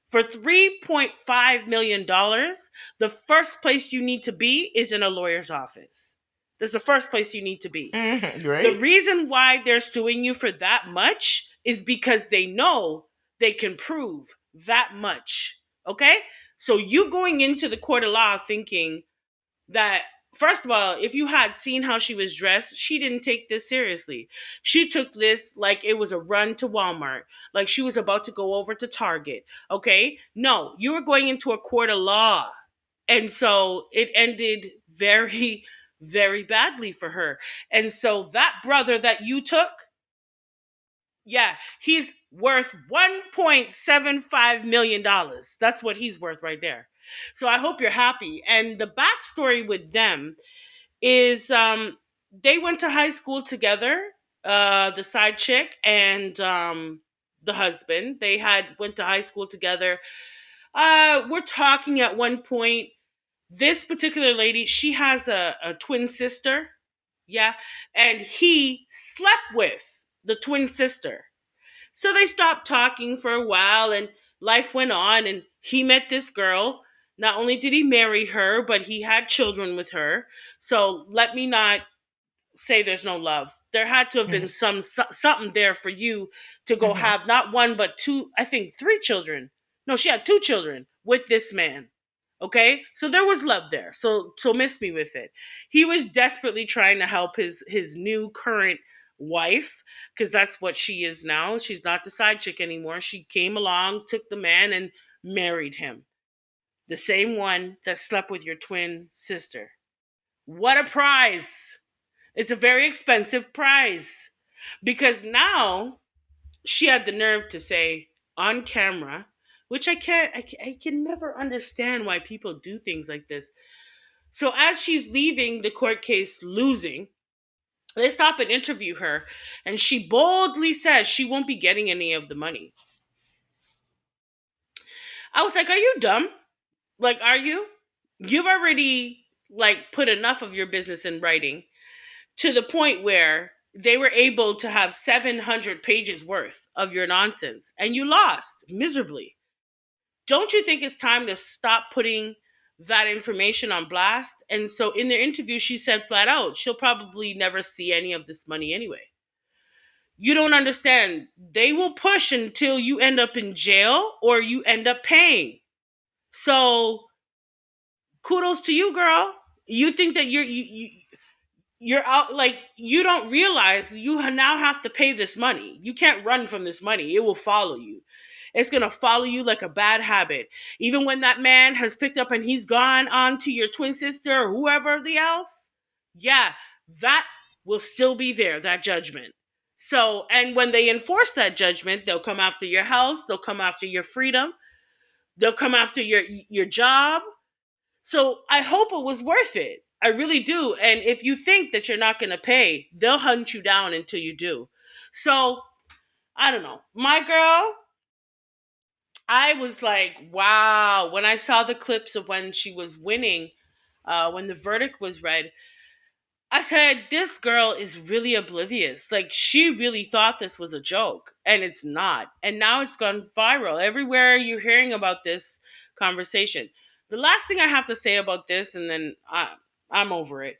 Speaker 2: for $3.5 million, dollars, the first place you need to be is in a lawyer's office. That's the first place you need to be.
Speaker 1: Mhm.
Speaker 2: The
Speaker 1: Right?
Speaker 2: reason why they're suing you for that much is because they know they can prove that much. Okay? So you going into the court of law thinking that, first of all, if you had seen how she was dressed, she didn't take this seriously. She took this like it was a run to Walmart, like she was about to go over to Target. Okay? No, you were going into a court of law. And so it ended very, very badly for her. And so that brother that you took, yeah, he's worth $1.75 million. That's what he's worth right there. So I hope you're happy. And the backstory with them is they went to high school together, the side chick and the husband. They had went to high school together. We're talking at one point. This particular lady, she has a twin sister. Yeah. And he slept with the twin sister. So they stopped talking for a while and life went on and he met this girl. Not only did he marry her, but he had children with her. So let me not say there's no love. There had to have been
Speaker 1: Mhm.
Speaker 2: something there for you to go
Speaker 1: Mhm.
Speaker 2: have not one but two, I think three children. No, she had two children with this man. Okay? So there was love there. So miss me with it. He was desperately trying to help his new current wife because that's what she is now. She's not the side chick anymore. She came along, took the man and married him. The same one that slept with your twin sister. What a prize! It's a very expensive prize because now she had the nerve to say on camera, which I can never understand why people do things like this. So as she's leaving the court case losing, they stop and interview her, and she boldly says she won't be getting any of the money. I was like, "Are you dumb? Like, are you? You've already like put enough of your business in writing to the point where they were able to have 700 pages worth of your nonsense and you lost miserably. Don't you think it's time to stop putting that information on blast?" And so in their interview, she said flat out, she'll probably never see any of this money anyway. You don't understand. They will push until you end up in jail or you end up paying. So kudos to you, girl. You think that you're out, like you don't realize you now have to pay this money. You can't run from this money. It will follow you. It's going to follow you like a bad habit. Even when that man has picked up and he's gone on to your twin sister or whoever the else, yeah, that will still be there, that judgment. So, and when they enforce that judgment, they'll come after your house, they'll come after your freedom, they'll come after your job. So I hope it was worth it. I really do. And if you think that you're not going to pay, they'll hunt you down until you do. So I don't know. My girl, I was like, wow. When I saw the clips of when she was winning, when the verdict was read, I said, this girl is really oblivious. Like, she really thought this was a joke, and it's not. And now it's gone viral. Everywhere you're hearing about this conversation. The last thing I have to say about this, and then I'm over it,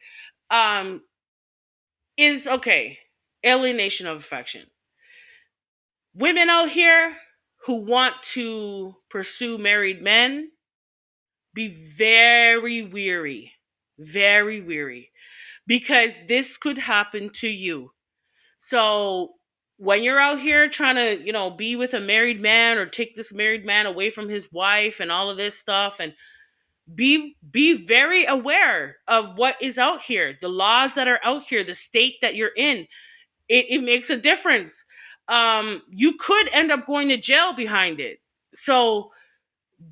Speaker 2: um, is okay, alienation of affection. Women out here who want to pursue married men, be very weary, very weary, because this could happen to you. So when you're out here trying to, be with a married man or take this married man away from his wife and all of this stuff, and Be very aware of what is out here, the laws that are out here, the state that you're in. It makes a difference. You could end up going to jail behind it. So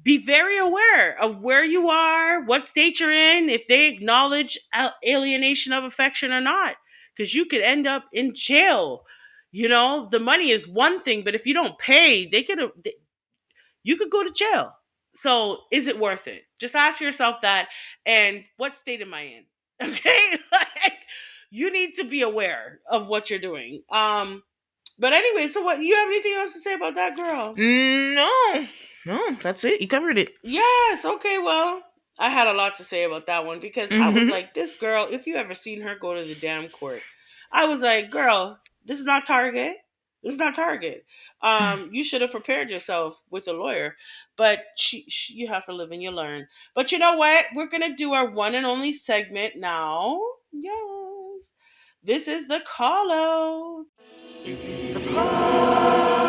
Speaker 2: be very aware of where you are, what state you're in, if they acknowledge alienation of affection or not, because you could end up in jail. You know, the money is one thing, but if you don't pay, you could go to jail. So is it worth it? Just ask yourself that. And what state am I in? Okay, like you need to be aware of what you're doing. But anyway, so what, you have anything else to say about that girl?
Speaker 1: No, no, that's it. You covered it.
Speaker 2: Yes, okay, well, I had a lot to say about that one because I was
Speaker 1: Hmm.
Speaker 2: like, this girl, if you ever seen her go to the damn court, I was like, girl, this is not Target. This is not Target. You should have prepared yourself with a lawyer, but you have to live and you learn. But you know what? We're gonna do our one and only segment now. Yes, this is the call out. The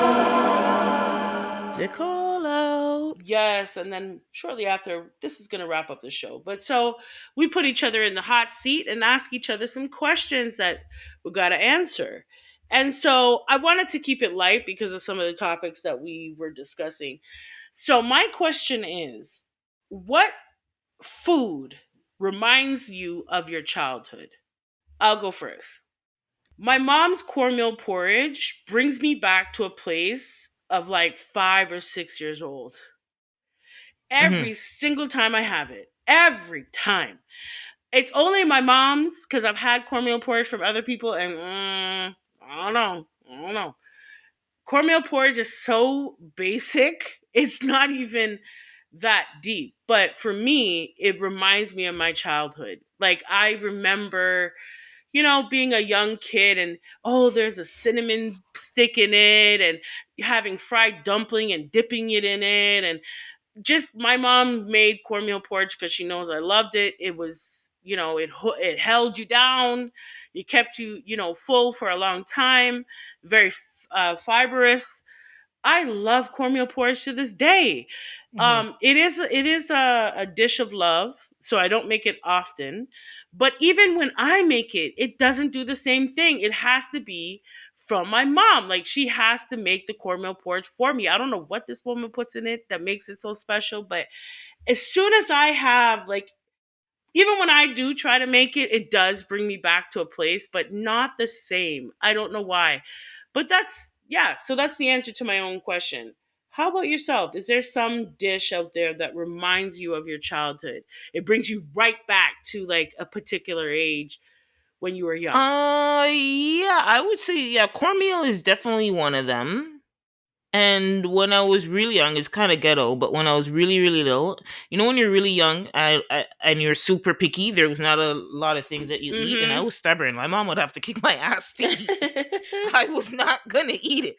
Speaker 2: call.
Speaker 1: The call out.
Speaker 2: Yes, and then shortly after, this is going to wrap up the show. But so we put each other in the hot seat and ask each other some questions that we got to answer. And so I wanted to keep it light because of some of the topics that we were discussing. So my question is, what food reminds you of your childhood? I'll go first. My mom's cornmeal porridge brings me back to a place of like 5 or 6 years old.
Speaker 1: Hmm.
Speaker 2: Every single time I have it. Every time. It's only my mom's because I've had cornmeal porridge from other people and I don't know. I don't know. Cornmeal porridge is so basic. It's not even that deep. But for me, it reminds me of my childhood. Like I remember, being a young kid and oh, there's a cinnamon stick in it and having fried dumpling and dipping it in it and just my mom made cornmeal porridge because she knows I loved it. It was, it held you down. It kept you, full for a long time. Very fibrous. I love cornmeal porridge to this day.
Speaker 1: Hmm.
Speaker 2: It is a dish of love, so I don't make it often. But even when I make it, it doesn't do the same thing. It has to be from my mom. Like she has to make the cornmeal porridge for me. I don't know what this woman puts in it that makes it so special, but as soon as I have like even when I do try to make it, it does bring me back to a place, but not the same. I don't know why. But yeah, so that's the answer to my own question. How about yourself? Is there some dish out there that reminds you of your childhood? It brings you right back to like a particular age when you were young.
Speaker 1: Yeah, I would say yeah, cornmeal is definitely one of them. And when I was really young, it's kind of ghetto, but when I was really, really little, when you're really young and you're super picky, there was not a lot of things that you eat, and I
Speaker 2: Mhm.
Speaker 1: was stubborn. My mom would have to kick my ass to eat. I was not gonna eat it.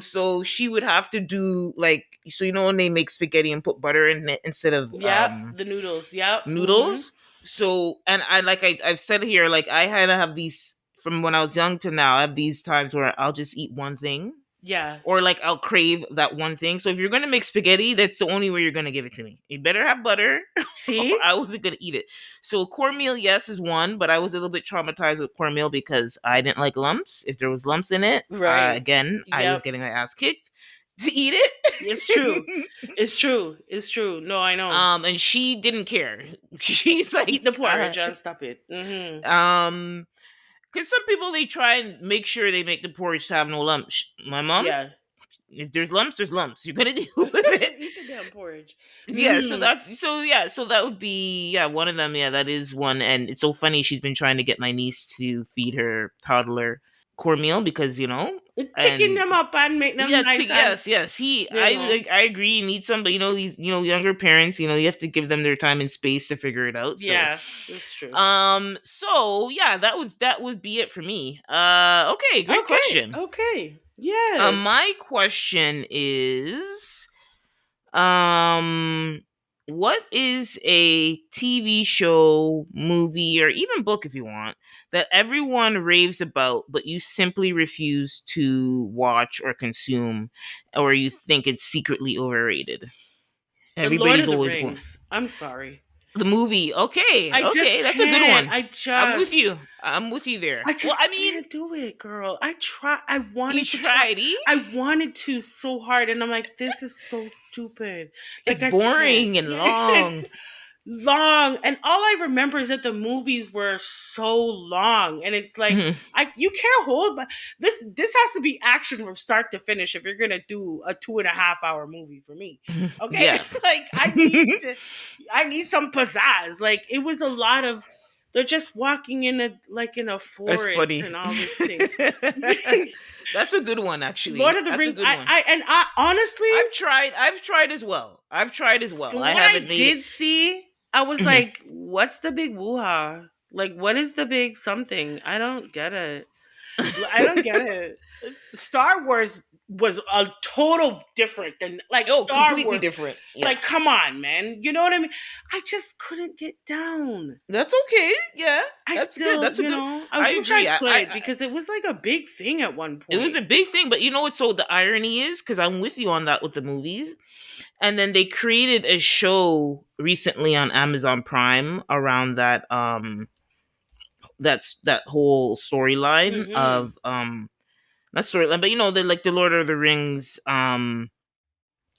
Speaker 1: So she would have to do like when they make spaghetti and put butter in it instead of
Speaker 2: Yep, the noodles. Yep. Mhm.
Speaker 1: noodles. So and I've said here, like I had to have these from when I was young to now. I have these times where I'll just eat one thing,
Speaker 2: Yeah.
Speaker 1: or like I'll crave that one thing. So if you're gonna make spaghetti, that's the only way you're gonna give it to me. You better have butter, or
Speaker 2: See?
Speaker 1: I wasn't gonna eat it. So cornmeal, yes, is one, but I was a little bit traumatized with cornmeal because I didn't like lumps. If there was lumps in it,
Speaker 2: Right.
Speaker 1: again, I was
Speaker 2: Yep.
Speaker 1: getting my ass kicked to eat
Speaker 2: It's true.
Speaker 1: it.
Speaker 2: It's true. It's true. No, I know.
Speaker 1: And she didn't care. She's
Speaker 2: Eat the
Speaker 1: like,
Speaker 2: porridge and stop it. Hmm.
Speaker 1: um, because some people they try and make sure they make the porridge to have no lumps. My mom,
Speaker 2: Yeah.
Speaker 1: if there's lumps, there's lumps. You're gonna deal with it.
Speaker 2: Eat the damn porridge.
Speaker 1: Yeah, so
Speaker 2: Hmm.
Speaker 1: that would be one of them. Yeah, that is one, and it's so funny. She's been trying to get my niece to feed her toddler cornmeal because
Speaker 2: Chicken
Speaker 1: and
Speaker 2: them up and make them
Speaker 1: yeah,
Speaker 2: nice and
Speaker 1: yes. He,
Speaker 2: you know.
Speaker 1: I agree. You need some, but these younger parents, you have to give them their time and space to figure it out. So,
Speaker 2: Yeah, that's true.
Speaker 1: yeah, that would be it for me. Okay, great
Speaker 2: Okay.
Speaker 1: question.
Speaker 2: Okay. Yes.
Speaker 1: My question is, um, what is a TV show, movie, or even book if you want that everyone raves about, but you simply refuse to watch or consume, or you think it's secretly overrated?
Speaker 2: Lord
Speaker 1: Everybody's
Speaker 2: of the
Speaker 1: always going.
Speaker 2: Rings. I'm sorry.
Speaker 1: The movie. Okay,
Speaker 2: I just
Speaker 1: okay, that's a good
Speaker 2: can't.
Speaker 1: one.
Speaker 2: I
Speaker 1: I'm with
Speaker 2: just
Speaker 1: you. I'm with you there.
Speaker 2: I
Speaker 1: Well,
Speaker 2: just
Speaker 1: I mean,
Speaker 2: can't do it, girl. I
Speaker 1: you
Speaker 2: wanted to try.
Speaker 1: tried, eh?
Speaker 2: I wanted to so hard, and I'm like, this is so stupid.
Speaker 1: It's
Speaker 2: Like I can't.
Speaker 1: boring and
Speaker 2: It's
Speaker 1: long.
Speaker 2: long, and all I remember is that the movies were so long, and it's like
Speaker 1: Mhm.
Speaker 2: I you can't hold. But this has to be action from start to finish if you're gonna do a 2.5 hour movie for me. Okay,
Speaker 1: Yeah.
Speaker 2: like I need some pizzazz. Like it was a lot of. They're just walking in a like in a
Speaker 1: That's
Speaker 2: forest
Speaker 1: funny.
Speaker 2: and all this thing.
Speaker 1: That's a good one,
Speaker 2: Lord
Speaker 1: actually.
Speaker 2: of the
Speaker 1: That's a
Speaker 2: Rings.
Speaker 1: good one.
Speaker 2: I honestly,
Speaker 1: I've tried as well. I've tried as well.
Speaker 2: from
Speaker 1: I
Speaker 2: what
Speaker 1: haven't
Speaker 2: I
Speaker 1: made it.
Speaker 2: did see, I was like, what's the big woo-ha? Like, what is the big something? I don't get it. I don't get it. Star Wars was a total different than like
Speaker 1: Oh,
Speaker 2: Star
Speaker 1: completely
Speaker 2: Wars.
Speaker 1: different. Yeah.
Speaker 2: Like, come on, man. You know what I mean? I just couldn't get down.
Speaker 1: That's okay. Yeah.
Speaker 2: I
Speaker 1: That's good.
Speaker 2: still,
Speaker 1: That's a good.
Speaker 2: I
Speaker 1: I
Speaker 2: wish I
Speaker 1: agree.
Speaker 2: could because it was like a big thing at one
Speaker 1: It was
Speaker 2: point.
Speaker 1: a big thing, but you know what? So the irony is, because I'm with you on that with the movies, and then they created a show recently on Amazon Prime around that whole storyline
Speaker 2: Mm-hmm.
Speaker 1: of not storyline, but you know, the like the Lord of the Rings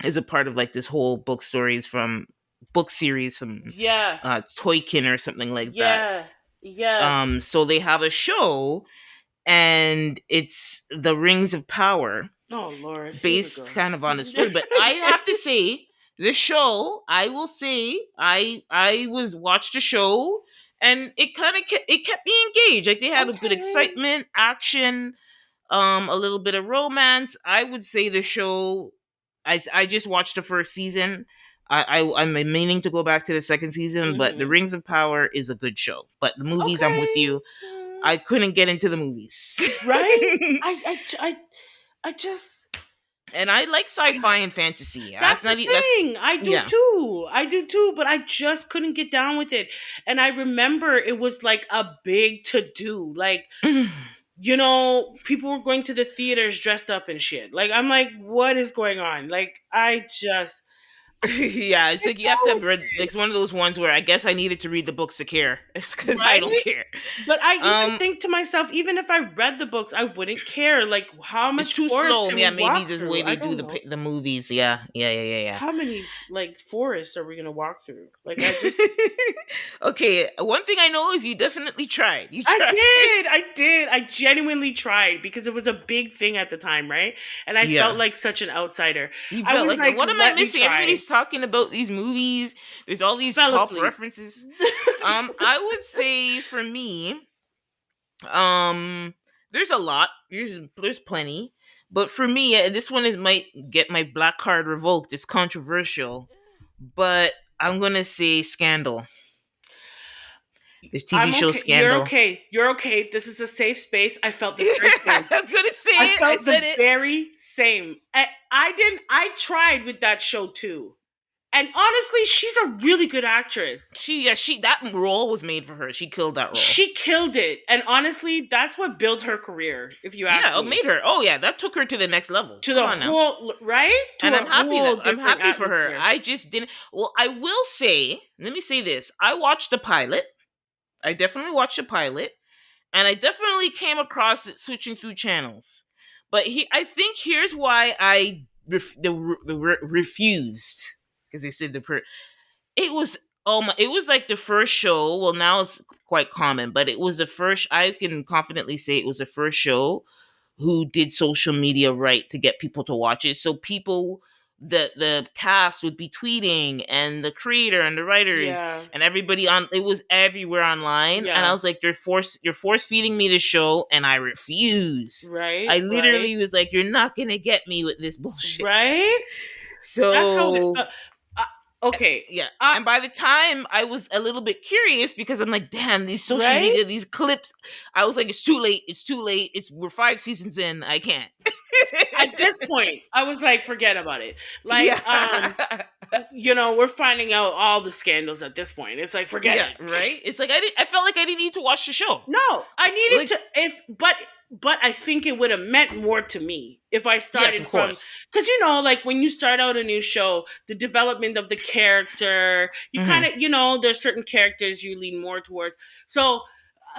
Speaker 1: is a part of like this whole book series from
Speaker 2: Yeah.
Speaker 1: Toykin or something like that.
Speaker 2: Yeah. Yeah.
Speaker 1: So they have a show, and it's the Rings of Power,
Speaker 2: Oh Lord, here we
Speaker 1: based
Speaker 2: go.
Speaker 1: kind of on the story. But I have to say, the show, I will say, I was watched the show, and it kept me engaged. Like they had a good
Speaker 2: Okay.
Speaker 1: excitement, action, a little bit of romance. I would say the show. I just watched the first season. I'm meaning to go back to the second season, but the
Speaker 2: Mm-hmm.
Speaker 1: Rings of Power is a good show. But the movies, I'm with
Speaker 2: Okay.
Speaker 1: you. I couldn't get into the movies.
Speaker 2: Right? I just
Speaker 1: And I like sci-fi and fantasy.
Speaker 2: that's the
Speaker 1: That's
Speaker 2: thing. I do
Speaker 1: yeah.
Speaker 2: too. I do too, but I just couldn't get down with it. And I remember it was like a big to do. Like, people were going to the theaters dressed up and shit. Like I'm like, what is going on? Like I just
Speaker 1: Yeah, it's like you have to have read. Like, it's one of those ones where I guess I needed to read the books to care. It's because I don't
Speaker 2: right?
Speaker 1: care.
Speaker 2: But I even
Speaker 1: Um,
Speaker 2: think to myself, even if I read the books, I wouldn't care. Like, how
Speaker 1: it's
Speaker 2: much
Speaker 1: too
Speaker 2: forest
Speaker 1: slow.
Speaker 2: can
Speaker 1: Yeah,
Speaker 2: we
Speaker 1: maybe
Speaker 2: walk
Speaker 1: it's the
Speaker 2: through?
Speaker 1: way
Speaker 2: I
Speaker 1: they do
Speaker 2: don't know.
Speaker 1: the movies. Yeah, yeah, yeah, yeah,
Speaker 2: How many like forests are we gonna walk through? Like, I
Speaker 1: yeah.
Speaker 2: just,
Speaker 1: Okay, one thing I know is you definitely tried. You
Speaker 2: I
Speaker 1: tried.
Speaker 2: did, I did, I genuinely tried because it was a big thing at the time, right? And I felt
Speaker 1: Yeah.
Speaker 2: like such an outsider.
Speaker 1: You
Speaker 2: I
Speaker 1: felt
Speaker 2: was
Speaker 1: like,
Speaker 2: like,
Speaker 1: what am I
Speaker 2: let me
Speaker 1: missing?
Speaker 2: try.
Speaker 1: Everybody's talking about these movies. There's all these
Speaker 2: Fell
Speaker 1: pop
Speaker 2: asleep.
Speaker 1: references. I would say for me, um, there's a lot. There's plenty. But for me, this one is might get my black card revoked. It's controversial, but I'm gonna say Scandal. This TV
Speaker 2: I'm
Speaker 1: show
Speaker 2: okay. You're
Speaker 1: Scandal.
Speaker 2: okay. You're okay. This is a safe space. I felt the very same.
Speaker 1: I'm gonna say
Speaker 2: I
Speaker 1: it. I
Speaker 2: felt
Speaker 1: said
Speaker 2: the
Speaker 1: it.
Speaker 2: very same. I didn't. I tried with that show too, and honestly, she's a really good actress.
Speaker 1: She that role was made for her. She killed that role.
Speaker 2: She killed it, and honestly, that's what built her career. If you ask
Speaker 1: Yeah, it
Speaker 2: me,
Speaker 1: made her. Oh yeah, that took her to the next level.
Speaker 2: to
Speaker 1: Come
Speaker 2: the
Speaker 1: on now.
Speaker 2: whole right to
Speaker 1: And
Speaker 2: a whole
Speaker 1: I'm
Speaker 2: different
Speaker 1: happy for her.
Speaker 2: atmosphere.
Speaker 1: I just didn't. Well, I will say. Let me say this. I watched the pilot. I definitely watched the pilot, and I definitely came across it switching through channels. But I think here's why I refused, because they said it was it was like the first show. Well, now it's quite common, but it was the first. I can confidently say it was the first show who did social media right to get people to watch it. So people, the cast would be tweeting, and the creator and the writers
Speaker 2: Yeah,
Speaker 1: and everybody on it was everywhere online. And I
Speaker 2: yeah,
Speaker 1: was like, you're force feeding me the show, and I refuse.
Speaker 2: right,
Speaker 1: I
Speaker 2: right,
Speaker 1: literally was like, you're not gonna get me with this bullshit.
Speaker 2: right. That's how it.
Speaker 1: So
Speaker 2: Uh, okay,
Speaker 1: yeah.
Speaker 2: uh,
Speaker 1: And by the time I was a little bit curious, because I'm like, damn, these social
Speaker 2: right.
Speaker 1: media, these clips, I was like, it's too late. It's too late. We're 5 seasons in. I can't.
Speaker 2: At this point, I was like, forget about it. Like,
Speaker 1: Yeah.
Speaker 2: we're finding out all the scandals at this point. It's like, forget
Speaker 1: Yeah,
Speaker 2: it.
Speaker 1: right? It's like I felt like I didn't need to watch the show.
Speaker 2: No, I needed
Speaker 1: Like
Speaker 2: to. If but but I think it would have meant more to me if I
Speaker 1: Yes,
Speaker 2: started
Speaker 1: of
Speaker 2: from,
Speaker 1: course.
Speaker 2: because like when you start out a new show, the development of the character, you kind
Speaker 1: Mhm.
Speaker 2: of, there's certain characters you lean more towards. So,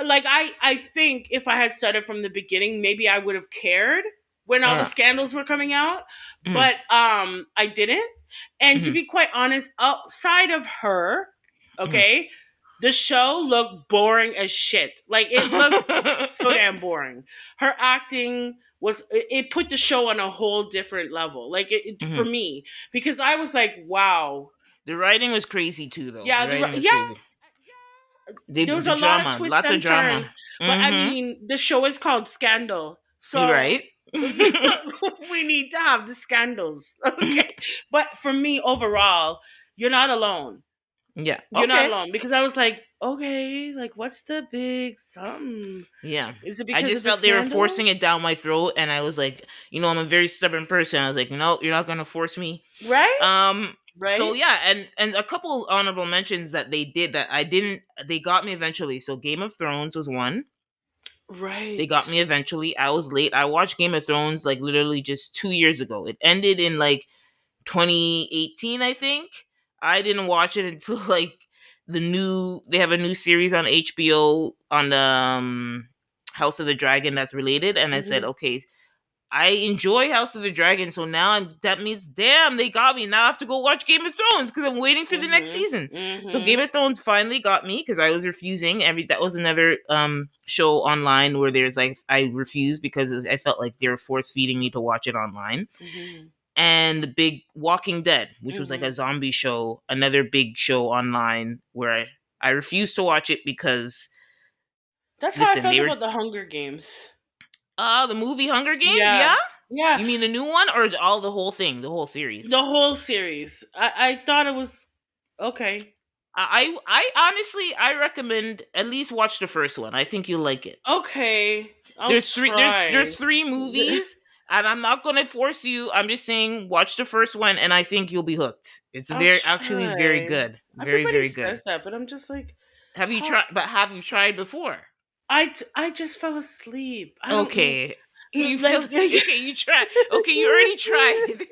Speaker 2: like I think if I had started from the beginning, maybe I would have cared when all the
Speaker 1: Uh.
Speaker 2: scandals were coming out,
Speaker 1: Mhm.
Speaker 2: but I didn't. And to
Speaker 1: Mhm.
Speaker 2: be quite honest, outside of her,
Speaker 1: Mhm.
Speaker 2: okay, the show looked boring as shit. Like it looked so damn boring. Her acting was, it put the show on a whole different level. Like for
Speaker 1: Mhm.
Speaker 2: me, because I was like, wow,
Speaker 1: The writing was crazy too, though. The
Speaker 2: yeah,
Speaker 1: writing was
Speaker 2: yeah,
Speaker 1: crazy.
Speaker 2: there was
Speaker 1: The
Speaker 2: a lot of
Speaker 1: drama,
Speaker 2: twists
Speaker 1: lots of
Speaker 2: and
Speaker 1: drama.
Speaker 2: turns. But I
Speaker 1: Mhm.
Speaker 2: mean, the show is called Scandal,
Speaker 1: You
Speaker 2: so
Speaker 1: right?
Speaker 2: we need to have the scandals, okay? But for me, overall, you're not alone.
Speaker 1: Yeah.
Speaker 2: You're not
Speaker 1: Okay.
Speaker 2: alone, because I was like, okay, like what's the big something?
Speaker 1: Yeah.
Speaker 2: Is it
Speaker 1: I
Speaker 2: because
Speaker 1: just
Speaker 2: of the
Speaker 1: felt they were forcing it
Speaker 2: scandals?
Speaker 1: down my throat, and I was like, I'm a very stubborn person. I was like, no, you're not gonna force me.
Speaker 2: Right?
Speaker 1: Um. So
Speaker 2: Right?
Speaker 1: yeah, and a couple honorable mentions that they did that I didn't. They got me eventually. So Game of Thrones was one. They
Speaker 2: Right.
Speaker 1: got me eventually. I was late. I watched Game of Thrones like literally just 2 years ago. It ended in like 2018, I think. I didn't watch it until like they have a new series on HBO on the House of the Dragon that's related, and I said,
Speaker 2: Mhm.
Speaker 1: okay, I enjoy House of the Dragon, so now that means damn, they got me. Now I have to go watch Game of Thrones because I'm waiting for the next
Speaker 2: Mhm.
Speaker 1: season. So Game
Speaker 2: Mhm.
Speaker 1: of Thrones finally got me because I was refusing. That was another show online where there's like I refused because I felt like they were force feeding me to watch it online.
Speaker 2: Mhm.
Speaker 1: And the big Walking Dead, which was like a
Speaker 2: Mhm.
Speaker 1: zombie show, another big show online where I refused to watch it because
Speaker 2: That's how I
Speaker 1: listen,
Speaker 2: felt
Speaker 1: they were
Speaker 2: about the Hunger Games.
Speaker 1: the movie Hunger Games,
Speaker 2: Yeah.
Speaker 1: yeah?
Speaker 2: Yeah.
Speaker 1: You mean the new one or all the whole thing, the whole series?
Speaker 2: The whole series. I thought it was okay.
Speaker 1: I honestly I recommend at least watch the first one. I think you'll like it.
Speaker 2: Okay. I'll
Speaker 1: There's
Speaker 2: try.
Speaker 1: three movies, and I'm not gonna force you. I'm just saying watch the first one, and I think you'll be hooked. It's
Speaker 2: I'll
Speaker 1: very actually very
Speaker 2: try.
Speaker 1: good,
Speaker 2: Everybody
Speaker 1: very
Speaker 2: says
Speaker 1: good.
Speaker 2: that, but I'm just like,
Speaker 1: Have you
Speaker 2: how?
Speaker 1: tried? But have you tried before?
Speaker 2: I just fell asleep. I don't know.
Speaker 1: Okay, you feel
Speaker 2: Like,
Speaker 1: okay. You try. Okay, you already tried.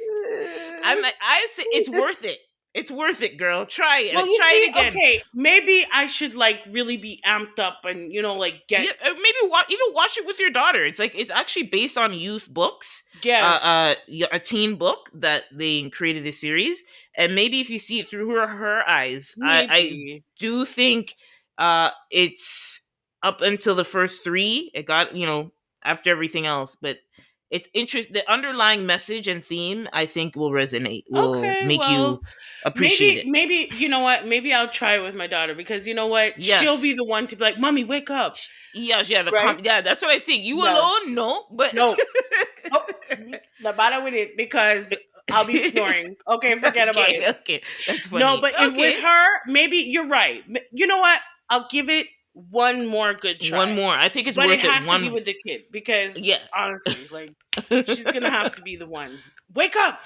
Speaker 1: I say it's worth it. It's worth it, girl. Try
Speaker 2: well,
Speaker 1: it.
Speaker 2: you
Speaker 1: Try it
Speaker 2: see,
Speaker 1: again.
Speaker 2: okay, maybe I should like really be amped up and like get
Speaker 1: Yeah, maybe even watch it with your daughter. It's like it's actually based on youth books,
Speaker 2: guess
Speaker 1: a teen book that they created this series, and maybe if you see it through her eyes, I
Speaker 2: maybe.
Speaker 1: do think it's up until the first three. It got after everything else, but it's interest. The underlying message and theme, I think, will resonate. Will
Speaker 2: Okay,
Speaker 1: make
Speaker 2: well,
Speaker 1: you appreciate it.
Speaker 2: maybe you know what? Maybe I'll try it with my daughter, because you know what? She'll be
Speaker 1: Yes.
Speaker 2: the one to be like, "Mommy, wake up!"
Speaker 1: Yes, yeah,
Speaker 2: Right?
Speaker 1: yeah, that's what I think. You
Speaker 2: Yeah.
Speaker 1: alone? No, but
Speaker 2: No. Oh, the matter with it, because I'll be snoring. Okay, forget about
Speaker 1: okay,
Speaker 2: it.
Speaker 1: okay, that's
Speaker 2: No,
Speaker 1: funny.
Speaker 2: but if with
Speaker 1: Okay,
Speaker 2: her, maybe you're right. You know what? I'll give it one more good
Speaker 1: one
Speaker 2: try.
Speaker 1: more. I think it's
Speaker 2: But it
Speaker 1: worth it.
Speaker 2: has to be
Speaker 1: One,
Speaker 2: with the kid, because
Speaker 1: yeah.
Speaker 2: honestly, like she's gonna have to be the one. Wake up!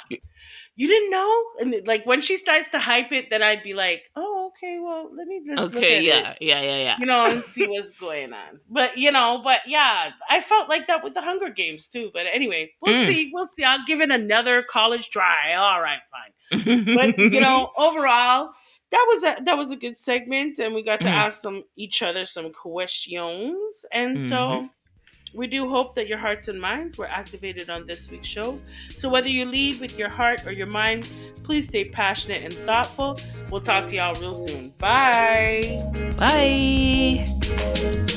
Speaker 2: You didn't know? And like when she starts to hype it, then I'd be like, oh, okay, well, let me just look
Speaker 1: Okay,
Speaker 2: at it,
Speaker 1: yeah, yeah, yeah,
Speaker 2: and see what's going on. But yeah, I felt like that with the Hunger Games too. But anyway, we'll
Speaker 1: yeah.
Speaker 2: see. We'll see. I'll give it another college try. All right, fine. But
Speaker 1: Mm.
Speaker 2: overall, that was a good segment, and we got to
Speaker 1: Mhm,
Speaker 2: ask each other some questions, and
Speaker 1: mhm,
Speaker 2: so we do hope that your hearts and minds were activated on this week's show. So whether you lead with your heart or your mind, please stay passionate and thoughtful. We'll talk to y'all real soon. Bye.
Speaker 1: bye.